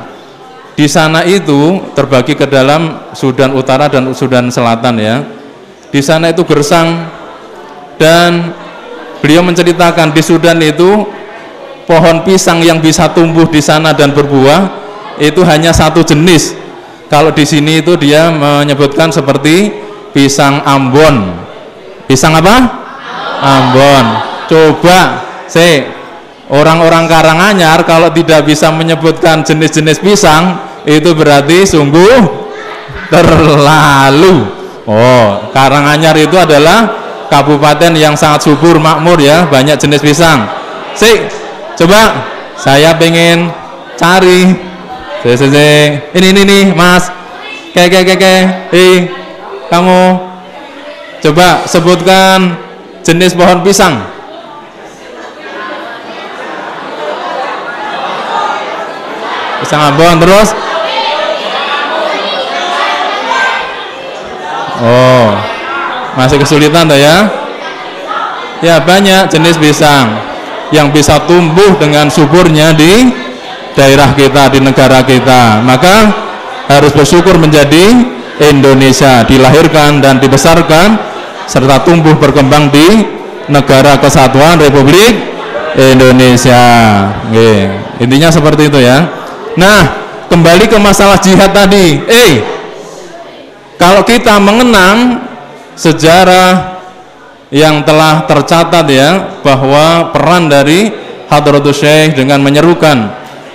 Di sana itu terbagi ke dalam Sudan Utara dan Sudan Selatan ya. Di sana itu gersang. Dan beliau menceritakan di Sudan itu pohon pisang yang bisa tumbuh di sana dan berbuah itu hanya satu jenis. Kalau di sini itu dia menyebutkan seperti pisang Ambon. Pisang apa? Ambon. Coba orang-orang Karanganyar kalau tidak bisa menyebutkan jenis-jenis pisang, itu berarti sungguh terlalu. Oh, Karanganyar itu adalah kabupaten yang sangat subur makmur ya, banyak jenis pisang. Coba saya pengen cari. Ini Mas. Kamu coba sebutkan jenis pohon pisang. Pisang Ambon, terus? Oh, masih kesulitan tuh ya? Ya, banyak jenis pisang yang bisa tumbuh dengan suburnya di daerah kita, di negara kita. Maka harus bersyukur menjadi Indonesia, dilahirkan dan dibesarkan serta tumbuh berkembang di negara kesatuan Republik Indonesia. Oke, intinya seperti itu ya. Nah, kembali ke masalah jihad tadi. Kalau kita mengenang sejarah yang telah tercatat ya, bahwa peran dari Hadratus Syekh dengan menyerukan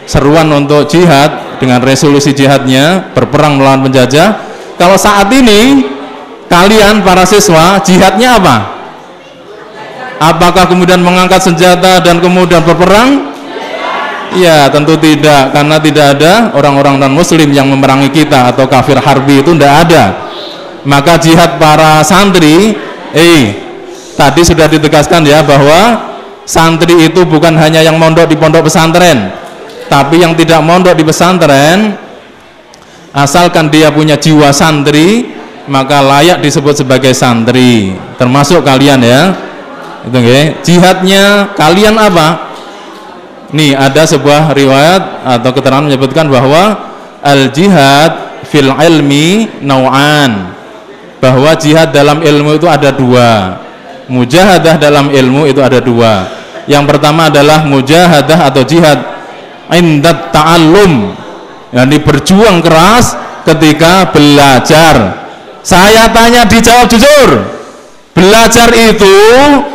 seruan untuk jihad dengan resolusi jihadnya, berperang melawan penjajah. Kalau saat ini kalian para siswa jihadnya apa? Apakah kemudian mengangkat senjata dan kemudian berperang? Ya, tentu tidak, karena tidak ada orang-orang non muslim yang memerangi kita atau kafir harbi, itu tidak ada. Maka jihad para santri, tadi sudah ditegaskan ya, bahwa santri itu bukan hanya yang mondok di pondok pesantren, tapi yang tidak mondok di pesantren, asalkan dia punya jiwa santri, maka layak disebut sebagai santri, termasuk kalian ya. Itu jihadnya kalian apa? Nih, ada sebuah riwayat atau keterangan menyebutkan bahwa al-jihad fil ilmi nau'an, bahwa jihad dalam ilmu itu ada dua, mujahadah dalam ilmu itu ada dua. Yang pertama adalah mujahadah atau jihad indat ta'allum, yakni berjuang keras ketika belajar. Saya tanya, dijawab jujur, belajar itu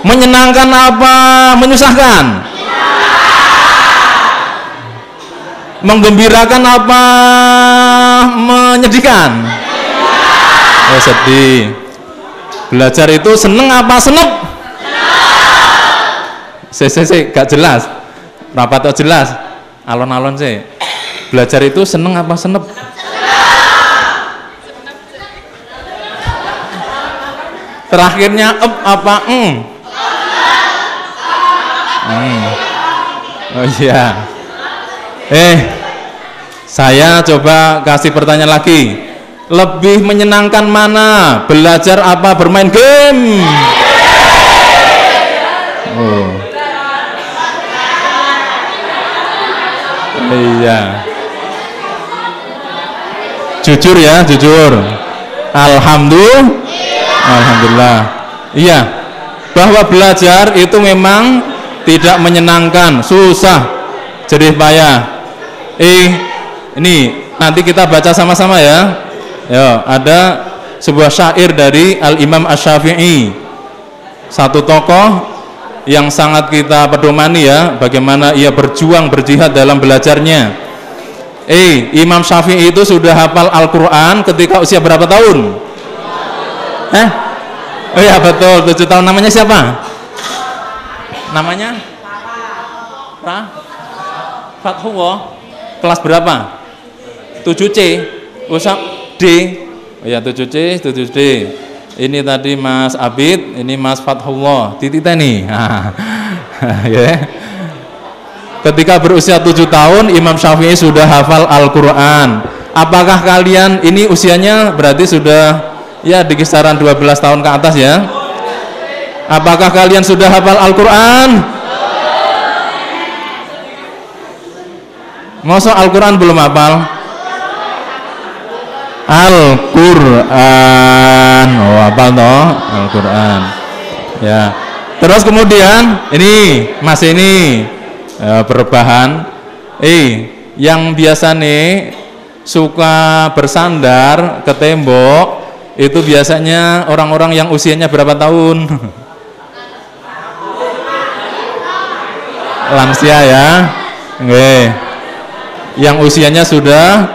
menyenangkan apa menyusahkan? Menggembirakan apa menyedihkan? Oh, sedih. Belajar itu seneng apa senep? Gak jelas. Rapat jelas. Alon-alon sih. Belajar itu seneng apa senep? Terakhirnya apa Oh iya. Saya coba kasih pertanyaan lagi. Lebih menyenangkan mana? Belajar apa bermain game? Oh. Iya. Jujur ya, jujur. Alhamdulillah. Iya. Bahwa belajar itu memang tidak menyenangkan, susah, jerih payah. Ini nanti kita baca sama-sama ya. Ya, ada sebuah syair dari Al-Imam Asy-Syafi'i, satu tokoh yang sangat kita pedomani ya, bagaimana ia berjuang berjihad dalam belajarnya. Imam Syafi'i itu sudah hafal Al-Quran ketika usia berapa tahun? Oh ya betul, 7 tahun. Namanya siapa? Namanya? Fathullah. Kelas berapa? 7C. Usap D. Oh ya, 7C, 7D. Ini tadi Mas Abid, ini Mas Fathullah. Titita nih. Ya. Ketika berusia 7 tahun, Imam Syafi'i sudah hafal Al-Quran. Apakah kalian ini usianya berarti sudah ya di kisaran 12 tahun ke atas ya? Apakah kalian sudah hafal Al-Quran? Masa Al-Quran belum hafal? Al-Quran, oh hafal toh Al-Quran. Ya. Terus kemudian ini Mas ini perubahan. Yang biasa nih suka bersandar ke tembok itu biasanya orang-orang yang usianya berapa tahun? Lansia ya. Nggih. Yang usianya sudah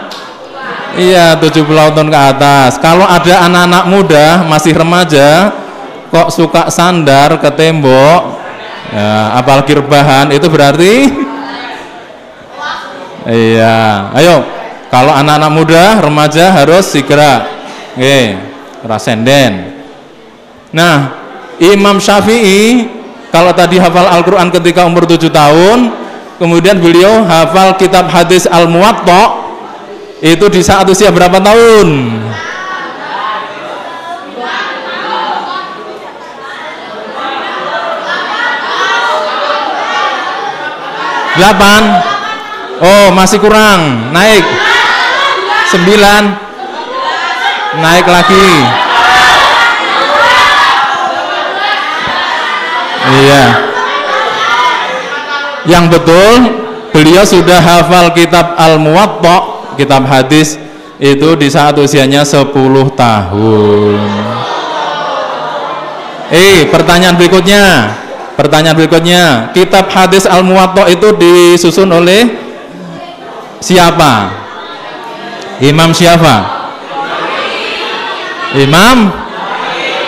70 tahun ke atas. Kalau ada anak-anak muda masih remaja kok suka sandar ke tembok, ya, apalagi rebahan, itu berarti iya. Ayo, kalau anak-anak muda remaja harus segera rasenden. Nah, Imam Syafi'i kalau tadi hafal Al-Quran ketika umur 7 tahun, kemudian beliau hafal kitab hadis Al-Muwatta itu di saat usia berapa tahun? 8. Oh, masih kurang. Naik 9. Naik lagi. Iya. Yang betul beliau sudah hafal kitab Al-Muwatta, kitab hadis itu di saat usianya 10 tahun. Pertanyaan berikutnya, kitab hadis Al-Muwatta itu disusun oleh siapa? Imam siapa? Imam?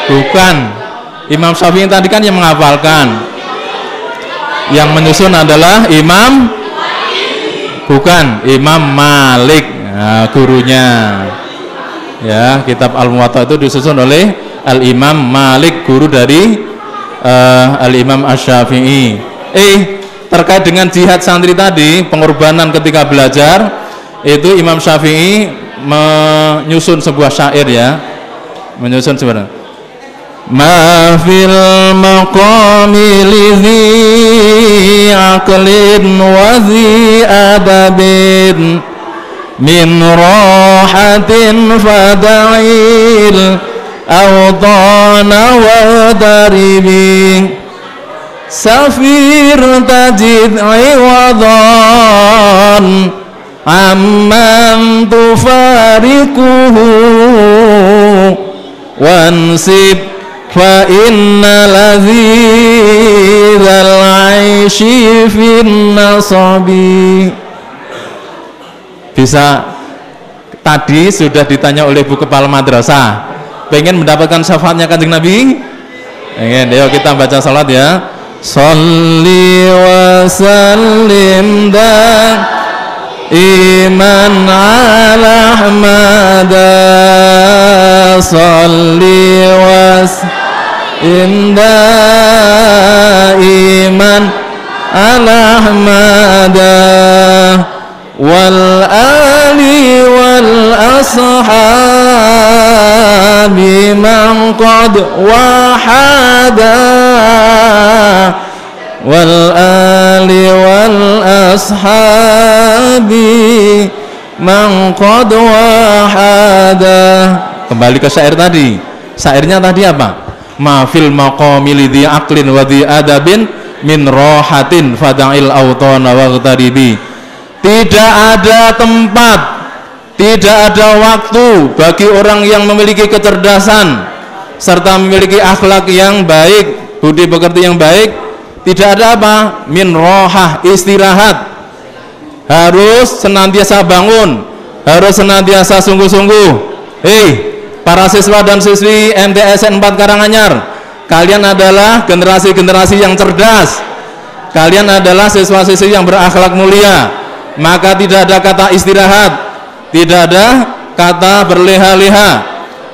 Bukan. Imam Syafi'i tadi kan yang menghafalkan. Yang menyusun adalah Imam? Bukan, Imam Malik, nah, gurunya. Ya, kitab Al-Muwatta itu disusun oleh Al-Imam Malik, guru dari Al-Imam Asy-Syafi'i. Terkait dengan jihad santri tadi, pengorbanan ketika belajar, itu Imam Syafi'i menyusun sebuah syair ya. Menyusun sebenarnya. Ma fil maqami lidhi aqlin wa dhi adabin min rahatin fada'il awdana wa daribi safir tajid iwadan amman tufarikuhu wansib fa inna ladhidhal aishi fin nasabi. Bisa, tadi sudah ditanya oleh Bu Kepala Madrasah, pengen mendapatkan syafaatnya Kanjeng Nabi? Pengen. Ayo kita baca salat ya. Sholli wa sallim iman ala ahmada, sholli wa sallim iman ala ahmada wal ali wal ashabi man qad wahada wal ali wal ashabi man qad wahada. Kembali ke syair tadi. Syairnya tadi apa? Ma fil maqami lidhi aqlin wa dhi adabin min rohatin fada'il awtana wa ghtaribi. Tidak ada tempat, tidak ada waktu bagi orang yang memiliki kecerdasan serta memiliki akhlak yang baik, budi pekerti yang baik. Tidak ada apa? Min rohah, istirahat. Harus senantiasa bangun, harus senantiasa sungguh-sungguh. Para siswa dan siswi MTSN 4 Karanganyar, kalian adalah generasi-generasi yang cerdas. Kalian adalah siswa-siswi yang berakhlak mulia. Maka tidak ada kata istirahat, tidak ada kata berleha-leha,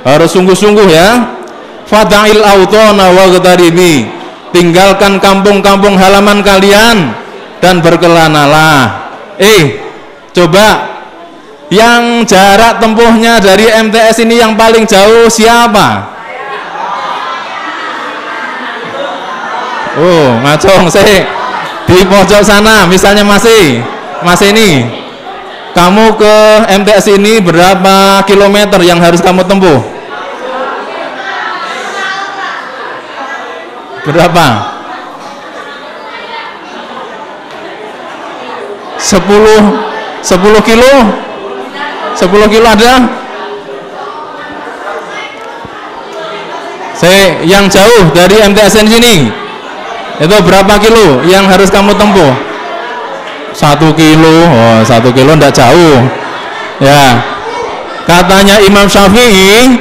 harus sungguh-sungguh ya. Fada'il awtana wa ghtaribi, tinggalkan kampung-kampung halaman kalian dan berkelanalah. Coba yang jarak tempuhnya dari MTS ini yang paling jauh siapa? Oh, ngacung sih di pojok sana misalnya masih ini, kamu ke MTS ini berapa kilometer yang harus kamu tempuh? Berapa? 10 kilo? 10 kilo ada? Yang jauh dari MTSN sini itu berapa kilo yang harus kamu tempuh? 1 kilo. Oh, 1 kilo enggak jauh ya. Katanya Imam Syafi'i,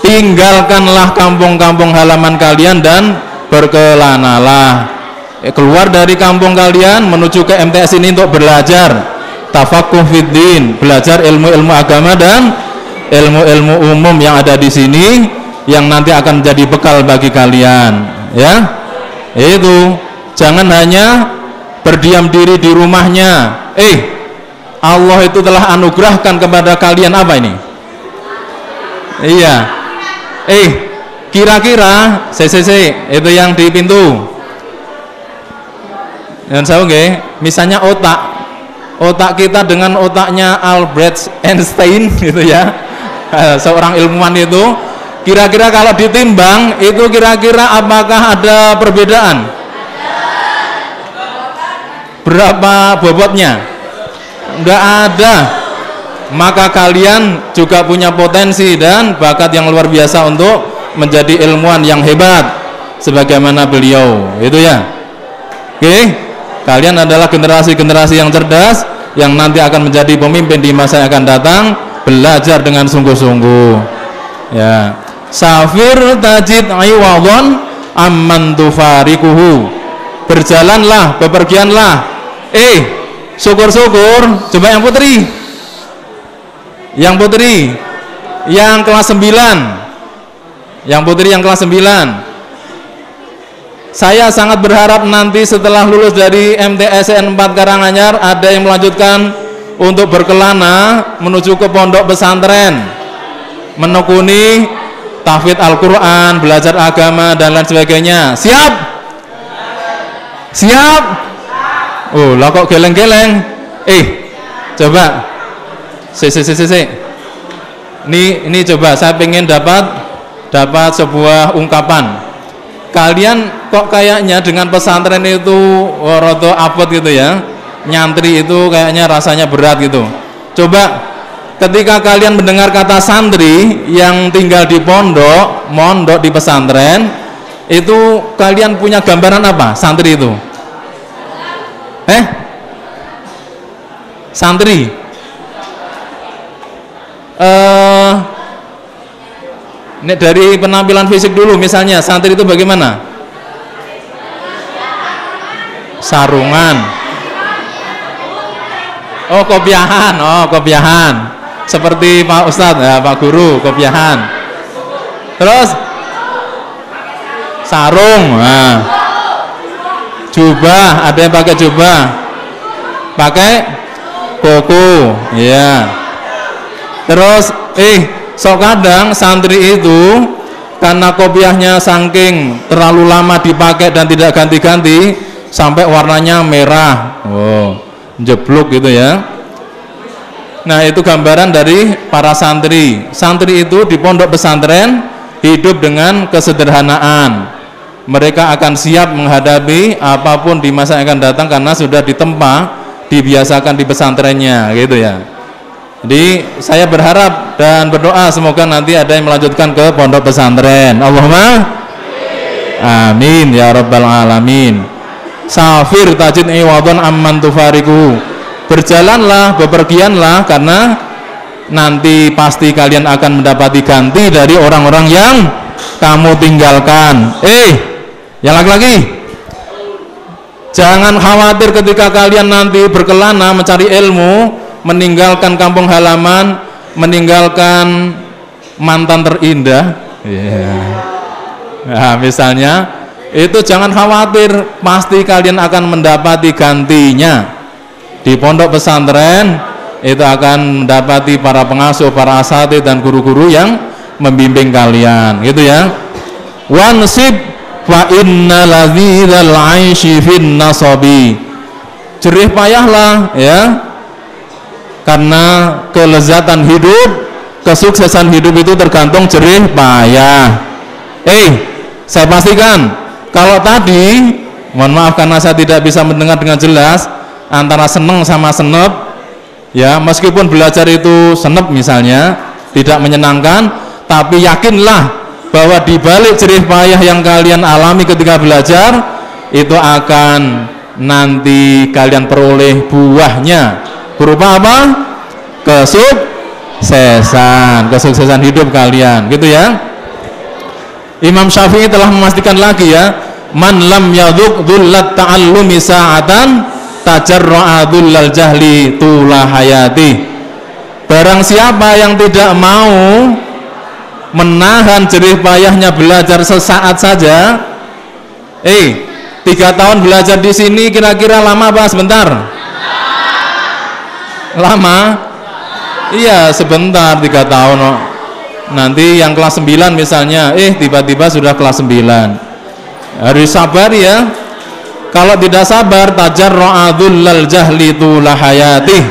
tinggalkanlah kampung-kampung halaman kalian dan berkelanalah. Keluar dari kampung kalian menuju ke MTS ini untuk belajar tafaqquh fiddin, belajar ilmu-ilmu agama dan ilmu-ilmu umum yang ada di sini yang nanti akan menjadi bekal bagi kalian ya. Itu jangan hanya berdiam diri di rumahnya. Allah itu telah anugerahkan kepada kalian apa ini? Iya. Kira-kira CCC itu yang di pintu. Dan saya misalnya otak kita dengan otaknya Albert Einstein gitu ya. Seorang ilmuwan itu kira-kira kalau ditimbang itu kira-kira apakah ada perbedaan? Berapa bobotnya? Enggak ada. Maka kalian juga punya potensi dan bakat yang luar biasa untuk menjadi ilmuwan yang hebat sebagaimana beliau itu ya. Kalian adalah generasi-generasi yang cerdas yang nanti akan menjadi pemimpin di masa yang akan datang. Belajar dengan sungguh-sungguh ya. Safir tajid aywadon amman tufarikuhu, berjalanlah, bepergianlah. Syukur-syukur. Coba yang putri yang kelas 9, yang putri yang kelas 9. Saya sangat berharap nanti setelah lulus dari MTSN 4 Karanganyar ada yang melanjutkan untuk berkelana menuju ke pondok pesantren, menekuni tahfidz Al-Quran, belajar agama dan lain sebagainya. Siap? Siap? Oh, lah kok geleng-geleng? Coba. Ini coba saya pengen dapat sebuah ungkapan. Kalian kok kayaknya dengan pesantren itu rodo abot gitu ya. Nyantri itu kayaknya rasanya berat gitu. Coba ketika kalian mendengar kata santri yang tinggal di mondok di pesantren, itu kalian punya gambaran apa santri itu? Santri ini dari penampilan fisik dulu, misalnya santri itu bagaimana? Sarungan. Oh, kopiahan. Seperti Pak Ustadz ya, Pak Guru, kopiahan. Terus sarung. Nah. Jubah, ada yang pakai jubah. Pakai koko, ya. Terus sok kadang santri itu karena kopiahnya saking terlalu lama dipakai dan tidak ganti-ganti sampai warnanya merah. Jeblok gitu ya. Nah, itu gambaran dari para santri. Santri itu di pondok pesantren hidup dengan kesederhanaan. Mereka akan siap menghadapi apapun di masa yang akan datang karena sudah ditempa, dibiasakan di pesantrennya gitu ya. Jadi saya berharap dan berdoa semoga nanti ada yang melanjutkan ke pondok pesantren. Allahumma amin ya rabbal alamin. Safir tajid iwadon amman tufariku, berjalanlah, bepergianlah karena nanti pasti kalian akan mendapati ganti dari orang-orang yang kamu tinggalkan. Yang laki-laki, jangan khawatir ketika kalian nanti berkelana mencari ilmu, meninggalkan kampung halaman, meninggalkan mantan terindah. Nah, misalnya itu jangan khawatir, pasti kalian akan mendapati gantinya. Di pondok pesantren itu akan mendapati para pengasuh, para asatidz dan guru-guru yang membimbing kalian gitu ya. Wansib fa inna ladzizal 'aisy fin nasabi, jerih payahlah ya, karena kelezatan hidup, kesuksesan hidup itu tergantung jerih payah. Saya pastikan kalau tadi, mohon maaf karena saya tidak bisa mendengar dengan jelas, antara seneng sama senep, Ya, meskipun belajar itu senep misalnya, tidak menyenangkan, tapi yakinlah bahwa di balik jerih payah yang kalian alami ketika belajar itu akan nanti kalian peroleh buahnya berupa apa? Kesuksesan hidup kalian, gitu ya. Imam Syafi'i telah memastikan lagi ya, man lam yadhuq dhullat ta'allumi sa'atan tajarra'a dhullal jahli tula hayati. Barang siapa yang tidak mau menahan jerih payahnya belajar sesaat saja, 3 tahun belajar di sini kira-kira lama apa sebentar? Lama? Iya, sebentar, 3 tahun. Nanti yang kelas 9 misalnya, tiba-tiba sudah kelas 9. Harus sabar ya. Kalau tidak sabar, tajarra'a dhullal jahli tula hayati,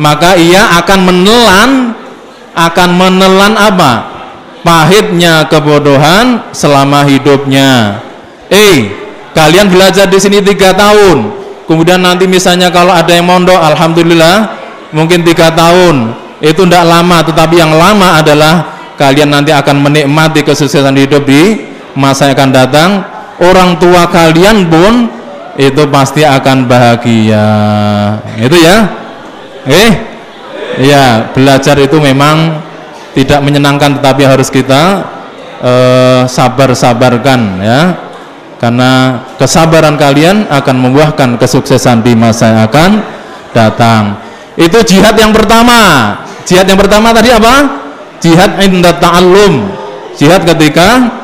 maka ia akan menelan apa? Pahitnya kebodohan selama hidupnya. Kalian belajar di sini 3 tahun, kemudian nanti misalnya kalau ada yang mondok, alhamdulillah mungkin 3 tahun itu tidak lama, tetapi yang lama adalah kalian nanti akan menikmati kesuksesan hidup di masa yang akan datang. Orang tua kalian pun itu pasti akan bahagia, itu ya. Ya, belajar itu memang tidak menyenangkan, tetapi harus kita sabar-sabarkan ya, karena kesabaran kalian akan membuahkan kesuksesan di masa yang akan datang. Itu jihad yang pertama. Jihad yang pertama tadi apa? Jihad inda ta'allum, jihad ketika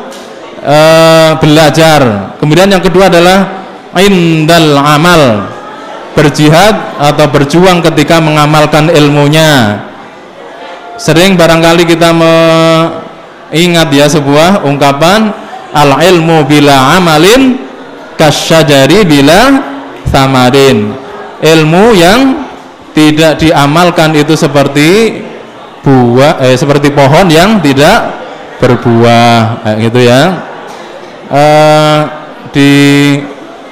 belajar. Kemudian yang kedua adalah indal amal, berjihad atau berjuang ketika mengamalkan ilmunya. Sering barangkali kita mengingat ya sebuah ungkapan, al ilmu bila amalin kasyajari bila thamarin. Ilmu yang tidak diamalkan itu seperti seperti pohon yang tidak berbuah, kayak gitu ya. Di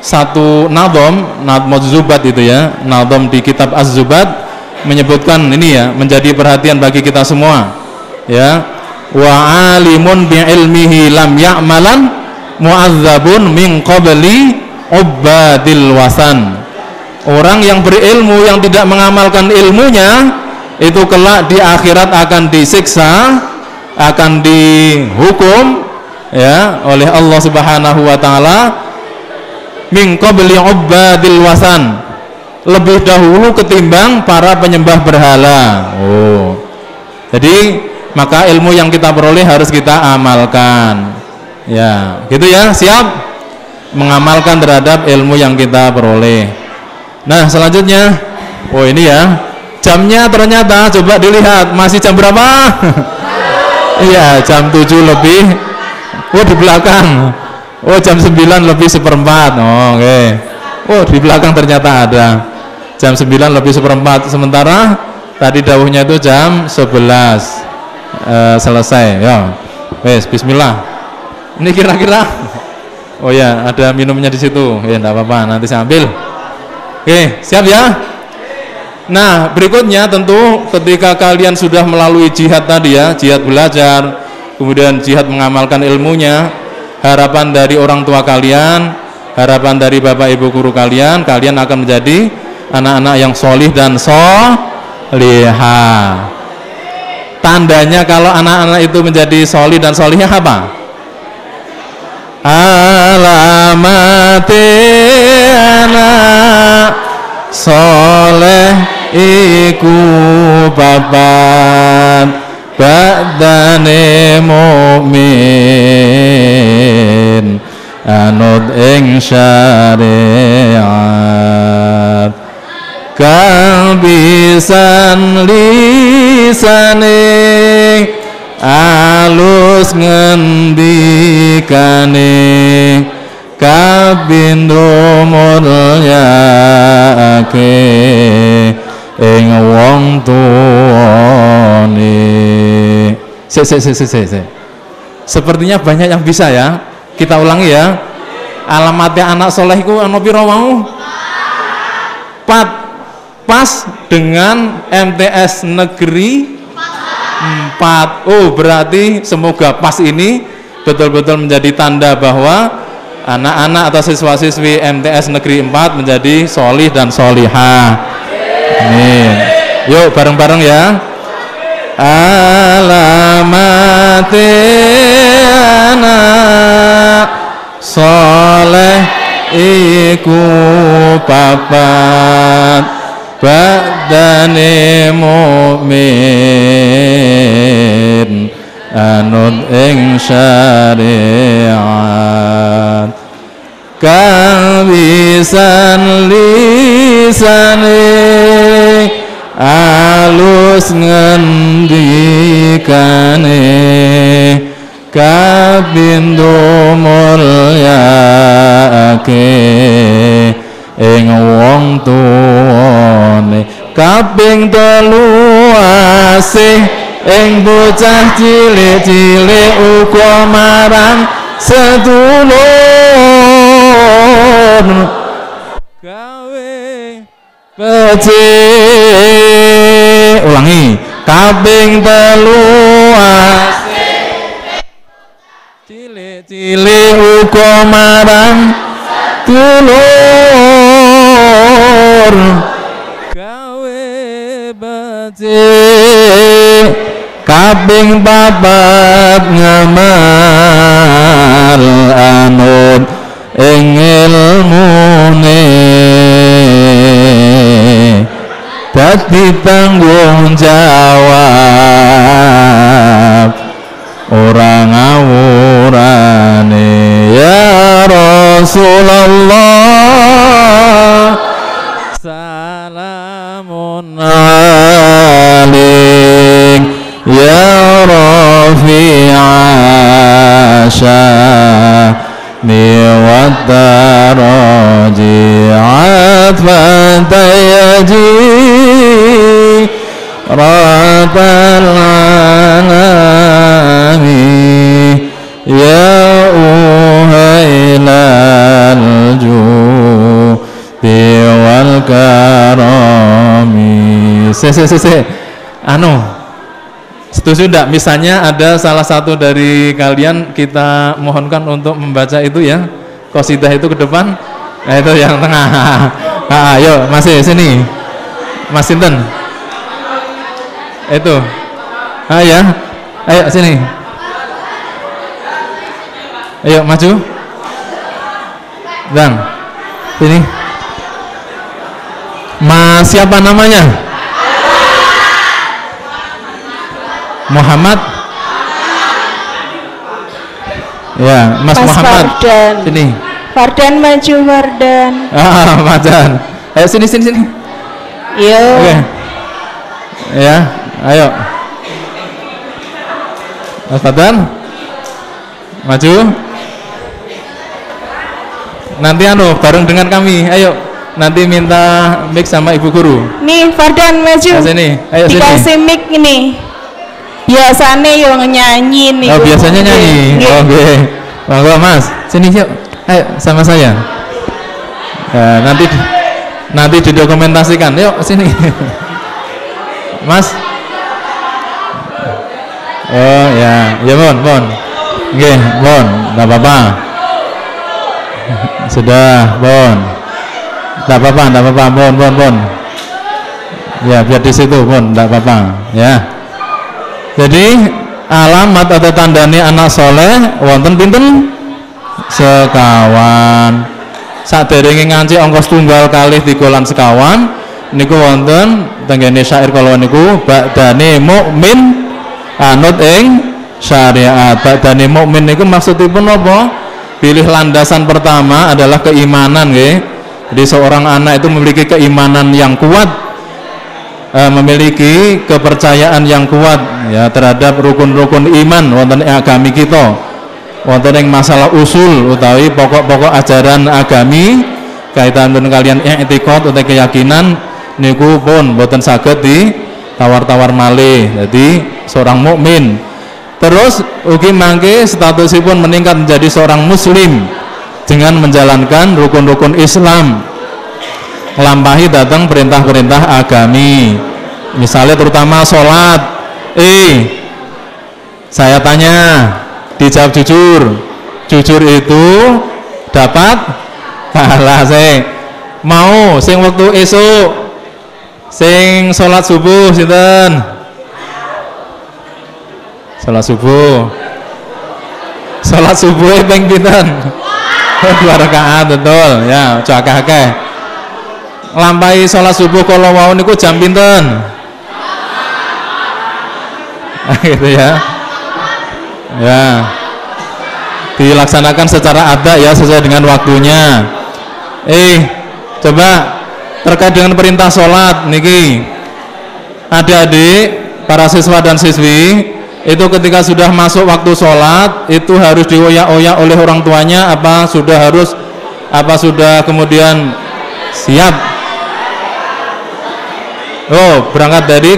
satu nadhom Zubat itu ya, nadhom di kitab Az-Zubat menyebutkan ini ya, menjadi perhatian bagi kita semua ya. Wa alimun bi ilmihi lam ya'malan mu'adzabun min qabli ubadil wasan. Orang yang berilmu yang tidak mengamalkan ilmunya itu kelak di akhirat akan disiksa, akan dihukum ya oleh Allah Subhanahu wa taala min qabli ubadil wasan, lebih dahulu ketimbang para penyembah berhala. Jadi maka ilmu yang kita peroleh harus kita amalkan. Ya, gitu ya, siap mengamalkan terhadap ilmu yang kita peroleh. Nah, selanjutnya, ini ya, jamnya ternyata coba dilihat masih jam berapa? Iya, jam 7 lebih. Di belakang. Jam 9 lebih 1/4. Oke. Di belakang ternyata ada. Jam 9 lebih 1/4. Sementara tadi dawuhnya itu jam 11. Selesai. Ya. Wes, bismillah. Ini kira-kira. Ya, ada minumnya di situ. Ya, enggak apa-apa, nanti saya ambil. Oke, siap ya? Nah, berikutnya tentu ketika kalian sudah melalui jihad tadi ya, jihad belajar, kemudian jihad mengamalkan ilmunya, harapan dari orang tua kalian, harapan dari bapak ibu guru kalian, kalian akan menjadi anak-anak yang solih dan solihah. Tandanya kalau anak-anak itu menjadi solih dan solihah apa? Alamati anak soleh iku papat badane mukmin anut ing syariat kabisan lisane alus ngendikane kabindo mulyaake ing wong tuane. Sepertinya banyak yang bisa ya. Kita ulangi ya. Alamatnya anak soleh iku ana pira mau? 4. pas dengan MTS negeri 4. Oh, berarti semoga pas ini betul-betul menjadi tanda bahwa anak-anak atau siswa-siswi MTS negeri 4 menjadi solih dan solihah. Amin. Yuk bareng-bareng ya. Alamati anak soleh iku papat badane mukmin anut ing syariat kawisan lisane alus ngendikane kapindo mulyake ing wong tuwane kaping 3 asih ing bocah cilik-cilik uga marang sedulur gawe becik. Ulangi, kaping 3 asih cilik-cilik uga marang dulur gawe becik. Kaping 4 ngamal anut ing ilmune dadi tanggung jawab ora ngawurane. Ya Rasulullah salamun alaik ya rafi'a sya'ni wa daraji atfan tayaji rabbal alamin ya uhailal judi wal karami. Anu, setuju enggak? Misalnya ada salah satu dari kalian kita mohonkan untuk membaca itu ya, qasidah itu ke depan. Nah, itu yang tengah. Ayo, masih sini. Mas Sinten. Itu. Ya. Ayo sini. Ayo maju. Bang. Sini. Mas siapa namanya? Muhammad. Ya, Mas Muhammad. Fardan. Sini. Fardan maju Fardan. Fardan. Ayo sini. Yo. Oke. Ya, ayo. Mas Fardan. Maju. Nanti bareng dengan kami. Ayo. Nanti minta mic sama ibu guru. Nih Fardan maju. Sini. Ayo sini. Dikasih mic ini. Biasanya yo nyanyi nih. Oh, biasanya nyanyi. Oke. Monggo Mas, sini yuk. Ayo sama saya. Nanti didokumentasikan. Yuk sini. Mas. Oh ya, mohon. Nggih, mohon, enggak apa-apa. Sudah, mohon. Enggak apa-apa, mohon. Ya, biar di situ, mohon, enggak apa-apa, ya. Jadi alamat atau tandane anak soleh wonten pinten? Sekawan. Saderenge nganci angka setunggal kalih 3 lan sekawan niku wonten tenggene syair kala niku badane mukmin anut ing syariat. Badane mukmin niku maksudipun apa? Pilih landasan pertama adalah keimanan nggih. Jadi seorang anak itu memiliki keimanan yang kuat, memiliki kepercayaan yang kuat ya terhadap rukun-rukun iman wonten ing agami kita, wonten ing masalah usul utawi pokok-pokok ajaran agami kaitan dengan kalian i'tiqad utawi keyakinan niku pun boten saged ditawar-tawar malih. Jadi seorang mukmin terus ugi mangke statusipun meningkat menjadi seorang muslim dengan menjalankan rukun-rukun Islam. nglampahi datang perintah-perintah agami. Misalnya terutama sholat. Saya tanya, dijawab jujur. Jujur itu dapat pahala. Saya mau sing waktu esok, sing sholat subuh sinten? Sholat subuh. Sholat subuh ping pinten? 2 rakaat, betul ya, akeh-akeh. Nglampahi sholat subuh kalau wau niku jam pinten? Gitu ya. Ya. Dilaksanakan secara ada ya, sesuai dengan waktunya. Coba terkait dengan perintah sholat niki, adik-adik, para siswa dan siswi itu ketika sudah masuk waktu sholat itu harus dioyak-oyak oleh orang tuanya, apa sudah kemudian siap? Oh, berangkat dari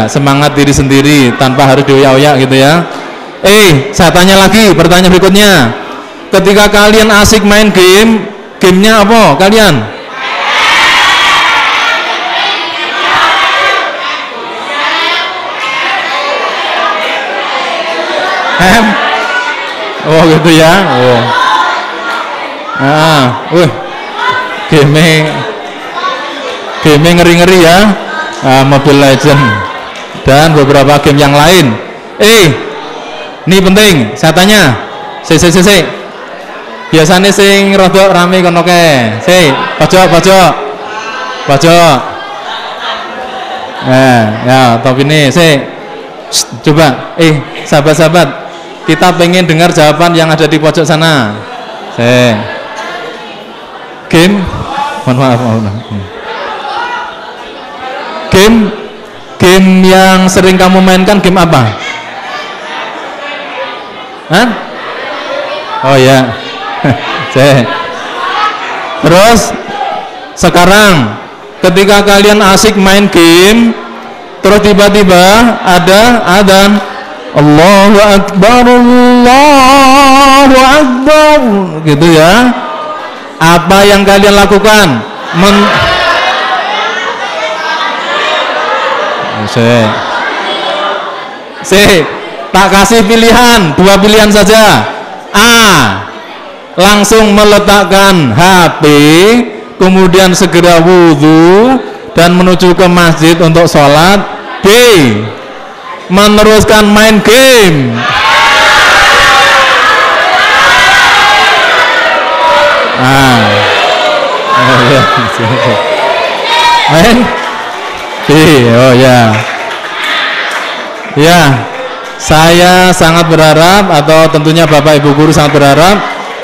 semangat diri sendiri tanpa harus dioyak-oyak gitu ya. Saya tanya lagi, pertanyaan berikutnya, ketika kalian asik main gamenya apa kalian? Oh gitu ya. Oh. Game ngeri-ngeri ya. Mobile Legend dan beberapa game yang lain. Ini penting, saya tanya. Biasanya sing rodok rame kono ke. Pojok. Ya, top ini. Coba, sahabat-sahabat, kita pengen dengar jawaban yang ada di pojok sana. Game, mohon maaf. Game yang sering kamu mainkan game apa? Oh ya. Terus sekarang ketika kalian asik main game, terus tiba-tiba ada adzan, Allahu Akbar, gitu ya. Apa yang kalian lakukan? Tak kasih pilihan, 2 pilihan saja. Langsung meletakkan HP, kemudian segera wudhu dan menuju ke masjid untuk sholat. B, meneruskan main game. Main oh ya. Saya sangat berharap, atau tentunya Bapak Ibu guru sangat berharap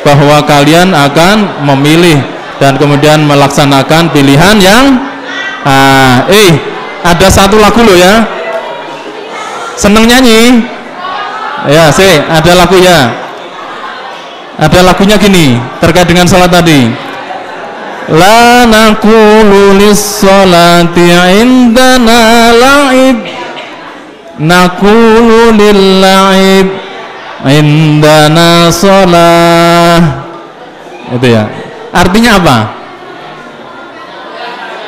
bahwa kalian akan memilih dan kemudian melaksanakan pilihan yang ada satu lagu loh ya. Seneng nyanyi? Ya, ada lagu ya. Ada lagunya gini, terkait dengan sholat tadi. La naqulu lis-sholati indana la'ib, naqulu lil-la'ib indana sholah. Itu ya. Artinya apa?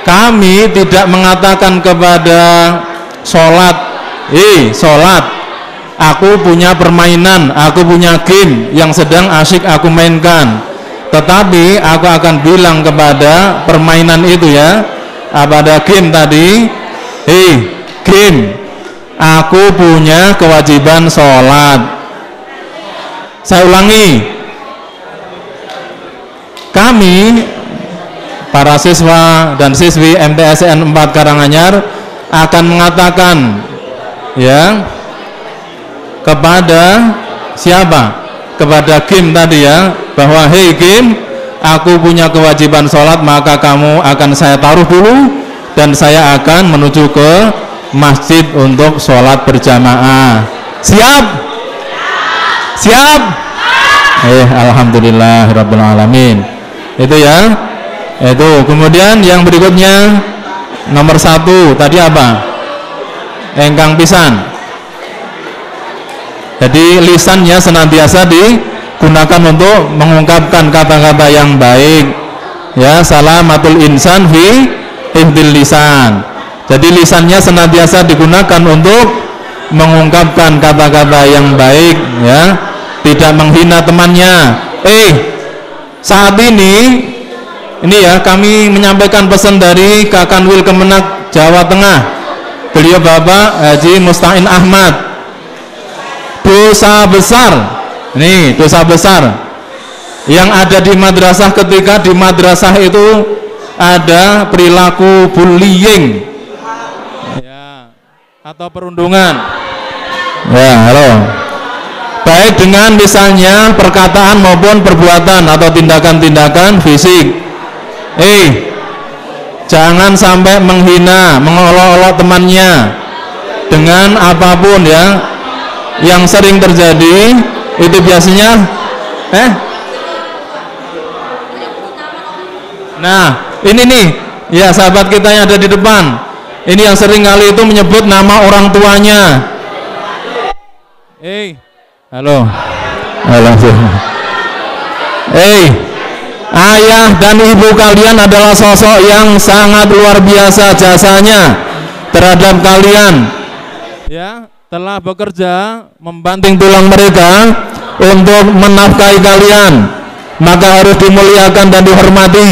Kami tidak mengatakan kepada sholat, sholat, aku punya permainan, aku punya game yang sedang asyik aku mainkan. Tetapi aku akan bilang kepada permainan itu ya, pada game tadi, game, aku punya kewajiban sholat. Saya ulangi, kami para siswa dan siswi MTSN 4 Karanganyar akan mengatakan ya kepada siapa? Kepada game tadi ya, bahwa hey game, aku punya kewajiban sholat, maka kamu akan saya taruh dulu dan saya akan menuju ke masjid untuk sholat berjamaah. Siap? Siap? Alhamdulillah Rabbil Alamin. Itu ya. Itu. Kemudian yang berikutnya nomor 1 tadi apa? Engkang pisan. Jadi lisannya senantiasa digunakan untuk mengungkapkan kata-kata yang baik. ya salamatul insan fi hifdzil lisan. Jadi lisannya senantiasa digunakan untuk mengungkapkan kata-kata yang baik, ya, tidak menghina temannya. Saat ini ya kami menyampaikan pesan dari Kakanwil Kemenak Jawa Tengah. Beliau Bapak Haji Musta'in Ahmad. Dosa besar, dosa besar yang ada di madrasah ketika di madrasah itu ada perilaku bullying, ya, atau perundungan, ya, halo, baik dengan misalnya perkataan maupun perbuatan atau tindakan-tindakan fisik. Jangan sampai menghina, mengolok-olok temannya dengan apapun, ya. Yang sering terjadi itu biasanya nah ini nih, ya, sahabat kita yang ada di depan ini yang sering kali itu menyebut nama orang tuanya. Halo, ayah dan ibu kalian adalah sosok yang sangat luar biasa jasanya terhadap kalian, ya, telah bekerja membanting tulang mereka untuk menafkahi kalian, maka harus dimuliakan dan dihormati.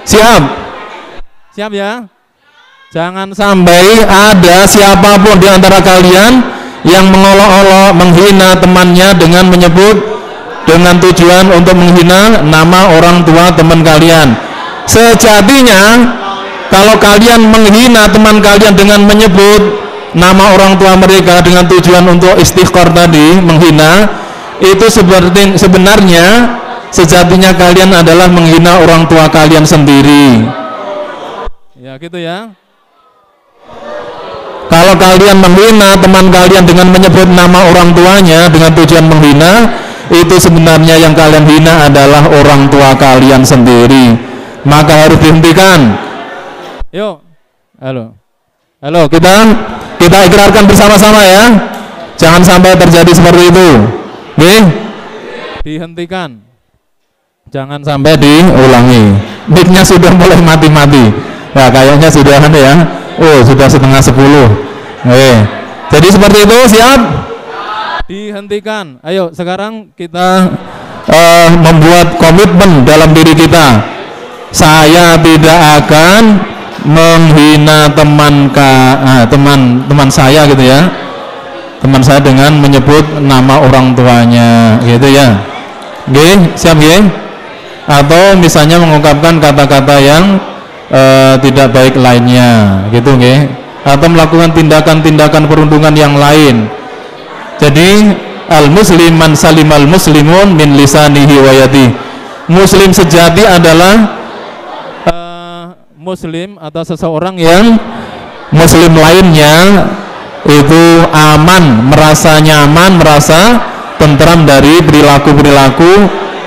Siap ya, jangan sampai ada siapapun di antara kalian yang mengolok-olok, menghina temannya dengan menyebut, dengan tujuan untuk menghina nama orang tua teman kalian. Sejatinya kalau kalian menghina teman kalian dengan menyebut nama orang tua mereka dengan tujuan untuk istighfar tadi, menghina, itu sebenarnya sejatinya kalian adalah menghina orang tua kalian sendiri, ya, gitu ya. Kalau kalian menghina teman kalian dengan menyebut nama orang tuanya dengan tujuan menghina, itu sebenarnya yang kalian hina adalah orang tua kalian sendiri, maka harus dihentikan. Yuk, halo, kita ikrarkan bersama-sama, ya, jangan sampai terjadi seperti itu. Dihentikan, jangan sampai diulangi. Mic-nya sudah mulai mati-mati, ya, kayaknya sudah, ya, sudah 9:30. Jadi seperti itu, siap? Dihentikan. Ayo sekarang kita membuat komitmen dalam diri kita. Saya tidak akan menghina teman saya, gitu ya, teman saya dengan menyebut nama orang tuanya, gitu ya. Siap, atau misalnya mengungkapkan kata-kata yang tidak baik lainnya, gitu, atau melakukan tindakan-tindakan perundungan yang lain. Jadi al-muslim man salimal muslimun min lisanihi wa yadihi. Muslim sejati adalah muslim atau seseorang yang muslim lainnya itu aman, merasa nyaman, merasa tentram dari perilaku-perilaku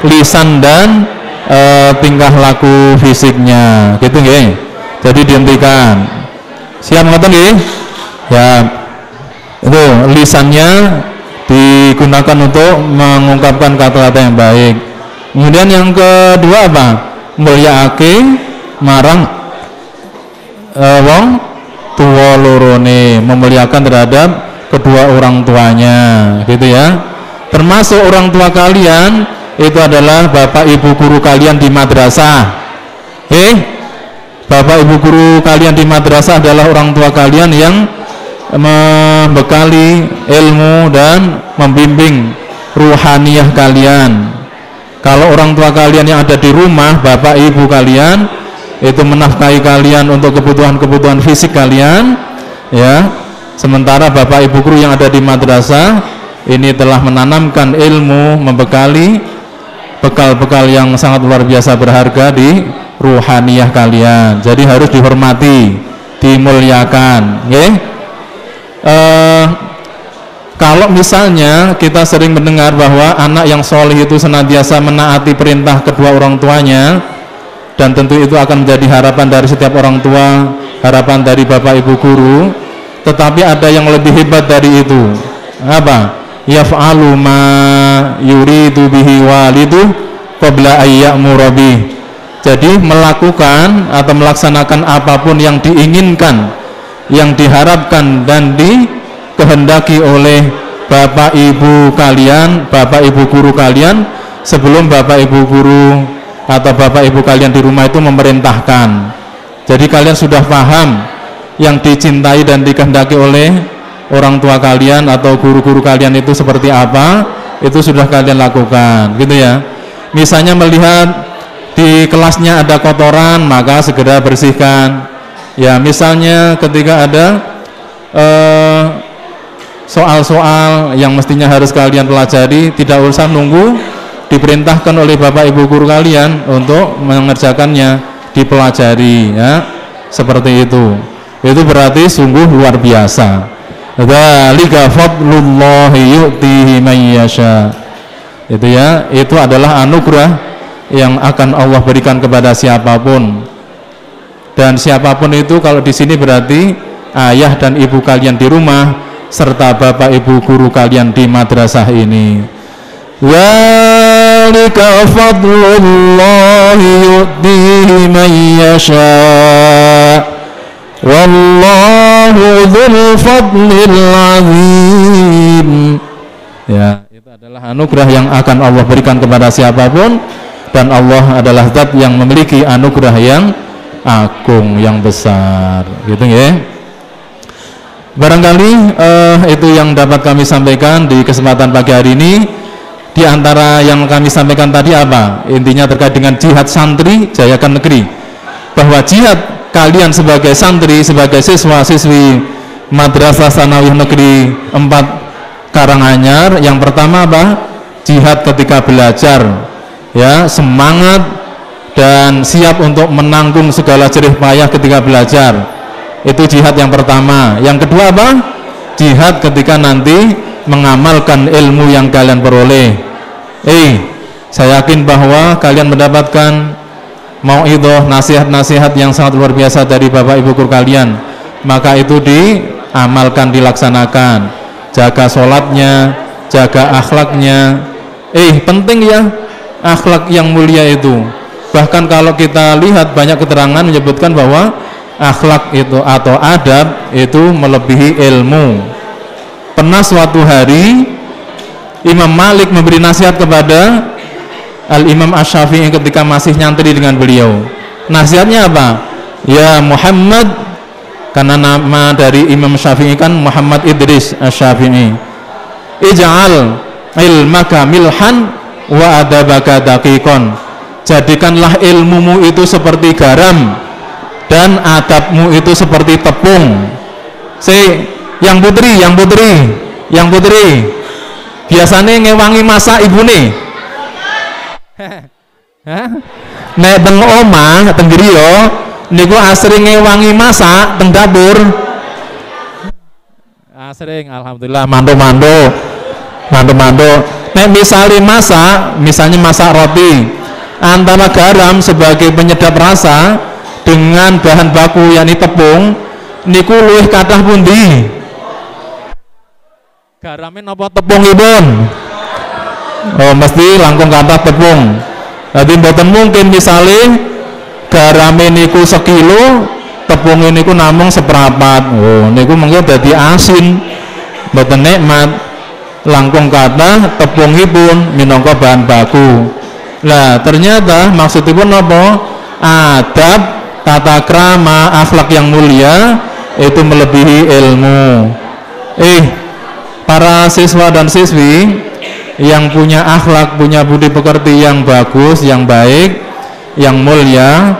lisan dan tingkah laku fisiknya, gitu, Jadi dihentikan. Siap ngoten nggih? Ya, itu lisannya digunakan untuk mengungkapkan kata-kata yang baik. Kemudian yang kedua apa? Mulyaake marang wong tuwa lorone, memuliakan terhadap kedua orang tuanya, gitu ya. Termasuk orang tua kalian itu adalah bapak ibu guru kalian di madrasah. Bapak ibu guru kalian di madrasah adalah orang tua kalian yang membekali ilmu dan membimbing ruhaniyah kalian. Kalau orang tua kalian yang ada di rumah, bapak ibu kalian itu menafkahi kalian untuk kebutuhan-kebutuhan fisik kalian, ya. Sementara bapak ibu guru yang ada di madrasah ini telah menanamkan ilmu, membekali bekal-bekal yang sangat luar biasa berharga di ruhaniyah kalian. Jadi harus dihormati, dimuliakan, kalau misalnya kita sering mendengar bahwa anak yang soleh itu senantiasa menaati perintah kedua orang tuanya, dan tentu itu akan menjadi harapan dari setiap orang tua, harapan dari bapak ibu guru, tetapi ada yang lebih hebat dari itu. Apa? Yaf'alu ma yuridu bihi walidu qabla ayya'mura bih. Jadi melakukan atau melaksanakan apapun yang diinginkan, yang diharapkan dan dikehendaki oleh bapak ibu kalian, bapak ibu guru kalian, sebelum bapak ibu guru atau bapak ibu kalian di rumah itu memerintahkan. Jadi kalian sudah paham yang dicintai dan dikehendaki oleh orang tua kalian atau guru-guru kalian itu seperti apa, itu sudah kalian lakukan, gitu ya. Misalnya melihat di kelasnya ada kotoran, maka segera bersihkan. Ya, misalnya ketika ada soal-soal yang mestinya harus kalian pelajari, tidak usah nunggu, diperintahkan oleh bapak ibu guru kalian untuk mengerjakannya, dipelajari, ya, seperti itu. Itu berarti sungguh luar biasa. Dzalika fadlullahi yu'tihi man yasha. Itu ya, itu adalah anugerah yang akan Allah berikan kepada siapapun. Dan siapapun itu kalau di sini berarti ayah dan ibu kalian di rumah serta bapak ibu guru kalian di madrasah ini. Dzalika fadlullahi yu'tihi man yasha. Wallahu dzul fadlil azim. Ya, itu adalah anugerah yang akan Allah berikan kepada siapapun, dan Allah adalah zat yang memiliki anugerah yang agung, yang besar, gitu ya. Barangkali itu yang dapat kami sampaikan di kesempatan pagi hari ini. Di antara yang kami sampaikan tadi apa? Intinya terkait dengan jihad santri Jayakan Negeri, bahwa jihad kalian sebagai santri, sebagai siswa-siswi Madrasah Tsanawiyah Negeri 4 Karanganyar, yang pertama apa? Jihad ketika belajar, ya, semangat dan siap untuk menanggung segala jerih payah ketika belajar. Itu jihad yang pertama. Yang kedua apa? Jihad ketika nanti mengamalkan ilmu yang kalian peroleh. Saya yakin bahwa kalian mendapatkan mauidhah, nasihat-nasihat yang sangat luar biasa dari bapak ibu guru kalian. Maka itu diamalkan, dilaksanakan. Jaga sholatnya, jaga akhlaknya. Penting ya, akhlak yang mulia itu. Bahkan kalau kita lihat banyak keterangan menyebutkan bahwa akhlak itu atau adab itu melebihi ilmu. Pernah suatu hari Imam Malik memberi nasihat kepada Al-Imam Asy-Syafi'i ketika masih nyantri dengan beliau. Nasihatnya apa? Ya Muhammad, karena nama dari Imam Syafi'i kan Muhammad Idris Asy-Syafi'i. Ij'al ilmaka milhan wa adabaka daqiqon. Jadikanlah ilmumu itu seperti garam dan adabmu itu seperti tepung. Yang putri biasanya ngewangi masak ibune. Nek teng omah teng griya niku asring ngewangi masak teng dapur. Asring, alhamdulillah, mantu-mantu. Nek misalnya masak roti, antara garam sebagai penyedap rasa dengan bahan baku yakni tepung niku luwih kathah pundi? Garame napa tepungipun? Mesti langkung kathah tepung. Jadi mboten mungkin misalnya garame niku 1 kilo, tepungnya niku namung seprapat. Niku mungkin dadi asin, mboten nikmat. Langkung kathah tepungipun minangka bahan baku. Lah ternyata maksudipun apa? Adab, tata krama, akhlak yang mulia itu melebihi ilmu. Para siswa dan siswi yang punya akhlak, punya budi pekerti yang bagus, yang baik, yang mulia,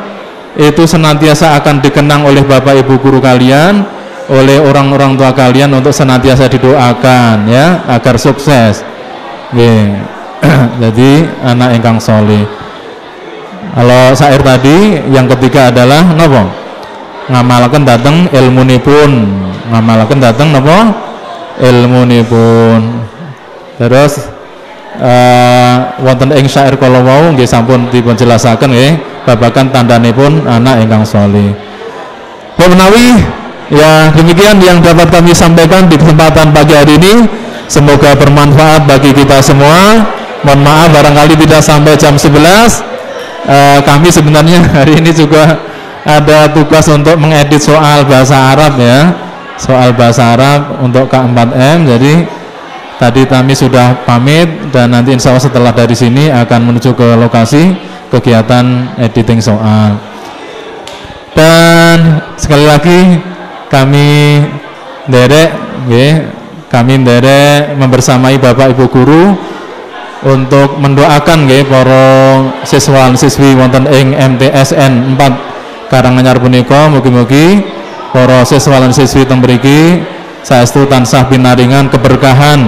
itu senantiasa akan dikenang oleh bapak ibu guru kalian, oleh orang-orang tua kalian untuk senantiasa didoakan, ya, agar sukses. Jadi anak ingkang soleh. Kalau syair tadi yang ketiga adalah napa? Ngamalaken dateng ilmunipun. Ngamalaken dateng napa? Ilmunipun. Terus wonten ing syair kala wau nggih sampun dipun jelasaken nggih babagan tandhanipun anak ingkang saleh. Menawi ya demikian yang dapat kami sampaikan di kesempatan pagi hari ini. Semoga bermanfaat bagi kita semua. Mohon maaf barangkali tidak sampai jam 11. kami sebenarnya hari ini juga ada tugas untuk mengedit soal bahasa Arab ya, soal bahasa Arab untuk K4M. Jadi tadi kami sudah pamit dan nanti insya Allah setelah dari sini akan menuju ke lokasi kegiatan editing soal. Dan sekali lagi kami nderek membersamai Bapak Ibu guru untuk mendoakan nggih para siswa siswi wonten ing MTSN 4 Karanganyar punika mugi-mugi para siswa lan siswi teng mriki saestu tansah pinaringan keberkahan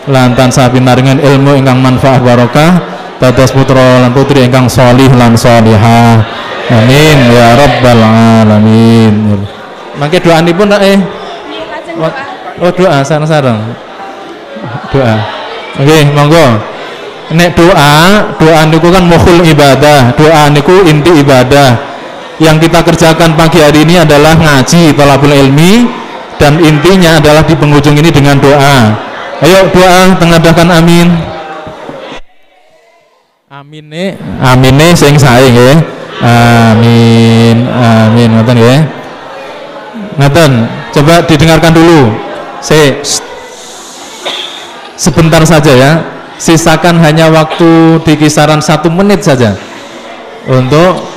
lan tansah pinaringan ilmu ingkang manfaat barokah dados putra lan putri ingkang sholih lan sholihah. Amin ya rabbal alamin. Mangke doanipun doa sareng-sareng. Doa. Oke, monggo. Nek doa niku kan mukhul ibadah. Doa niku inti ibadah. Yang kita kerjakan pagi hari ini adalah ngaji, thalabul ilmi, dan intinya adalah di penghujung ini dengan doa. Ayo doa tengadahkan amin. Amine sing sae nggih. Amin. Amin ngoten nggih. Ngoten. Coba didengarkan dulu. Sebentar saja ya. Sisakan hanya waktu di kisaran 1 menit saja untuk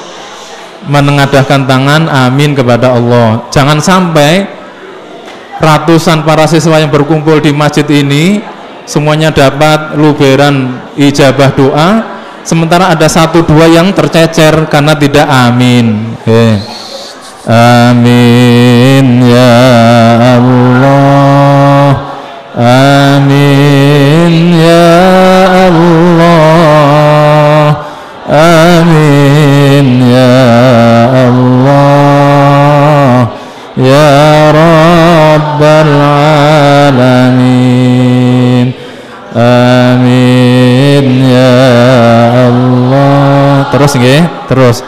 menengadahkan tangan amin kepada Allah. Jangan sampai ratusan para siswa yang berkumpul di masjid ini semuanya dapat luberan ijabah doa, sementara ada 1-2 yang tercecer karena tidak amin. Amin ya Allah, amin ya Allah, amin ya Allah ya Rabbal alamin, amin ya Allah. Terus nggih, terus.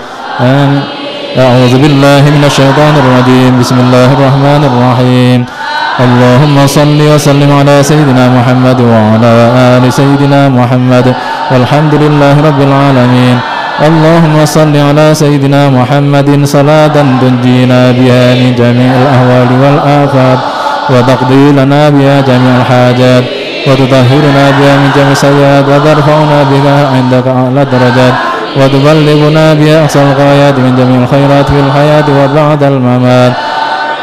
A'udzu billahi minasyaitonir rajim. Bismillahirrahmanirrahim. Allahumma shalli wa sallim ala sayyidina Muhammad wa ala ali sayyidina Muhammad walhamdulillahi rabbil alamin. Allahumma shalli ala sayyidina Muhammadin salatan tunjina biha min jami'il ahwali wal afat wa taqdi lana biha jami'al hajat wa tutahhiruna biha min jami'is sayyi'at wa tarfa'una biha 'indaka a'la darajat wa tuballighuna biha aqsal ghayat min jami'il khairat fil hayati wa ba'dal mamat.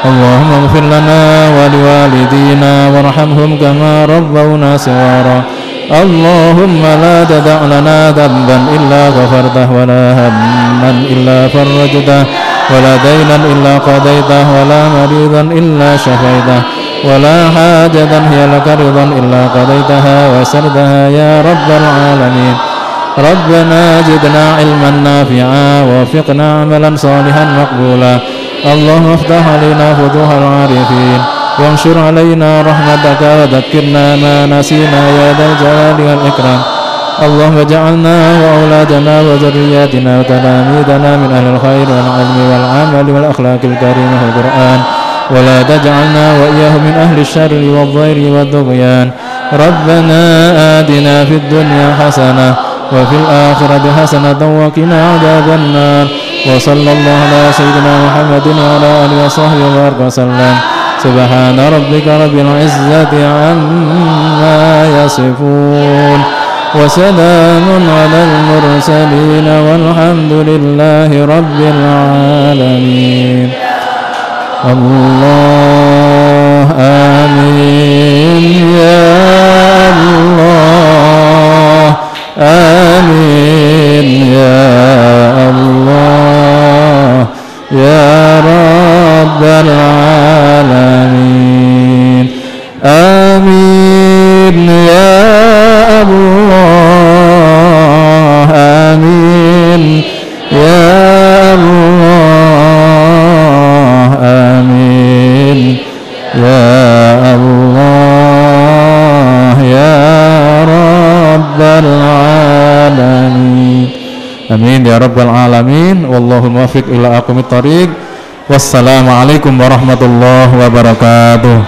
Allahumma ighfir lana wa liwalidina warhamhum kama rabbawna shighara. Allahumma la tada' lana dhanban illa ghafartah wa la hamman illa farajtah wa la daynan illa qadaitah wa la maridan illa shafaitah wa la hajatan hiya laka ridan illa qadaitaha wa sardaha ya rabbal alamin. Rabbana zidna ilman nafi'a wa fiqna amalan salihan maqbula. Allahumma aftah alaina futuhal arifin wanshur alaina rahmataka wa dhakkirna ma nasina ya dzal jalali wal ikram. Allahumma ja'alna wa auladana wa dzurriyyatina wa talamidana min ahlil khair wal ilmi wal amali wal akhlaqil karimah wal Qur'an wa la taj'alna wa iyyahum min ahli syarri wal dhairi wad dughyan. Rabbana atina fid dunya hasanah wa fil akhirati hasanatan wa qina adzaban nar. Wa sallallahu ala sayyidina Muhammadin wa ala alihi wa sahbihi wa sallam. Subhana rabbika rabbil izzati amma yasifun wa salamun alal mursalin walhamdulillahi rabbil alamin. Allah amin ya Allah, amin ya Allah ya Rabbal alamin, amin ya Allah, amin ya Allah, amin ya Allah ya Rabbal alamin. Amin ya rabbal alamin. Wallahu muwaffiq ila aqwamit thoriq. Wassalamualaikum warahmatullahi wabarakatuh.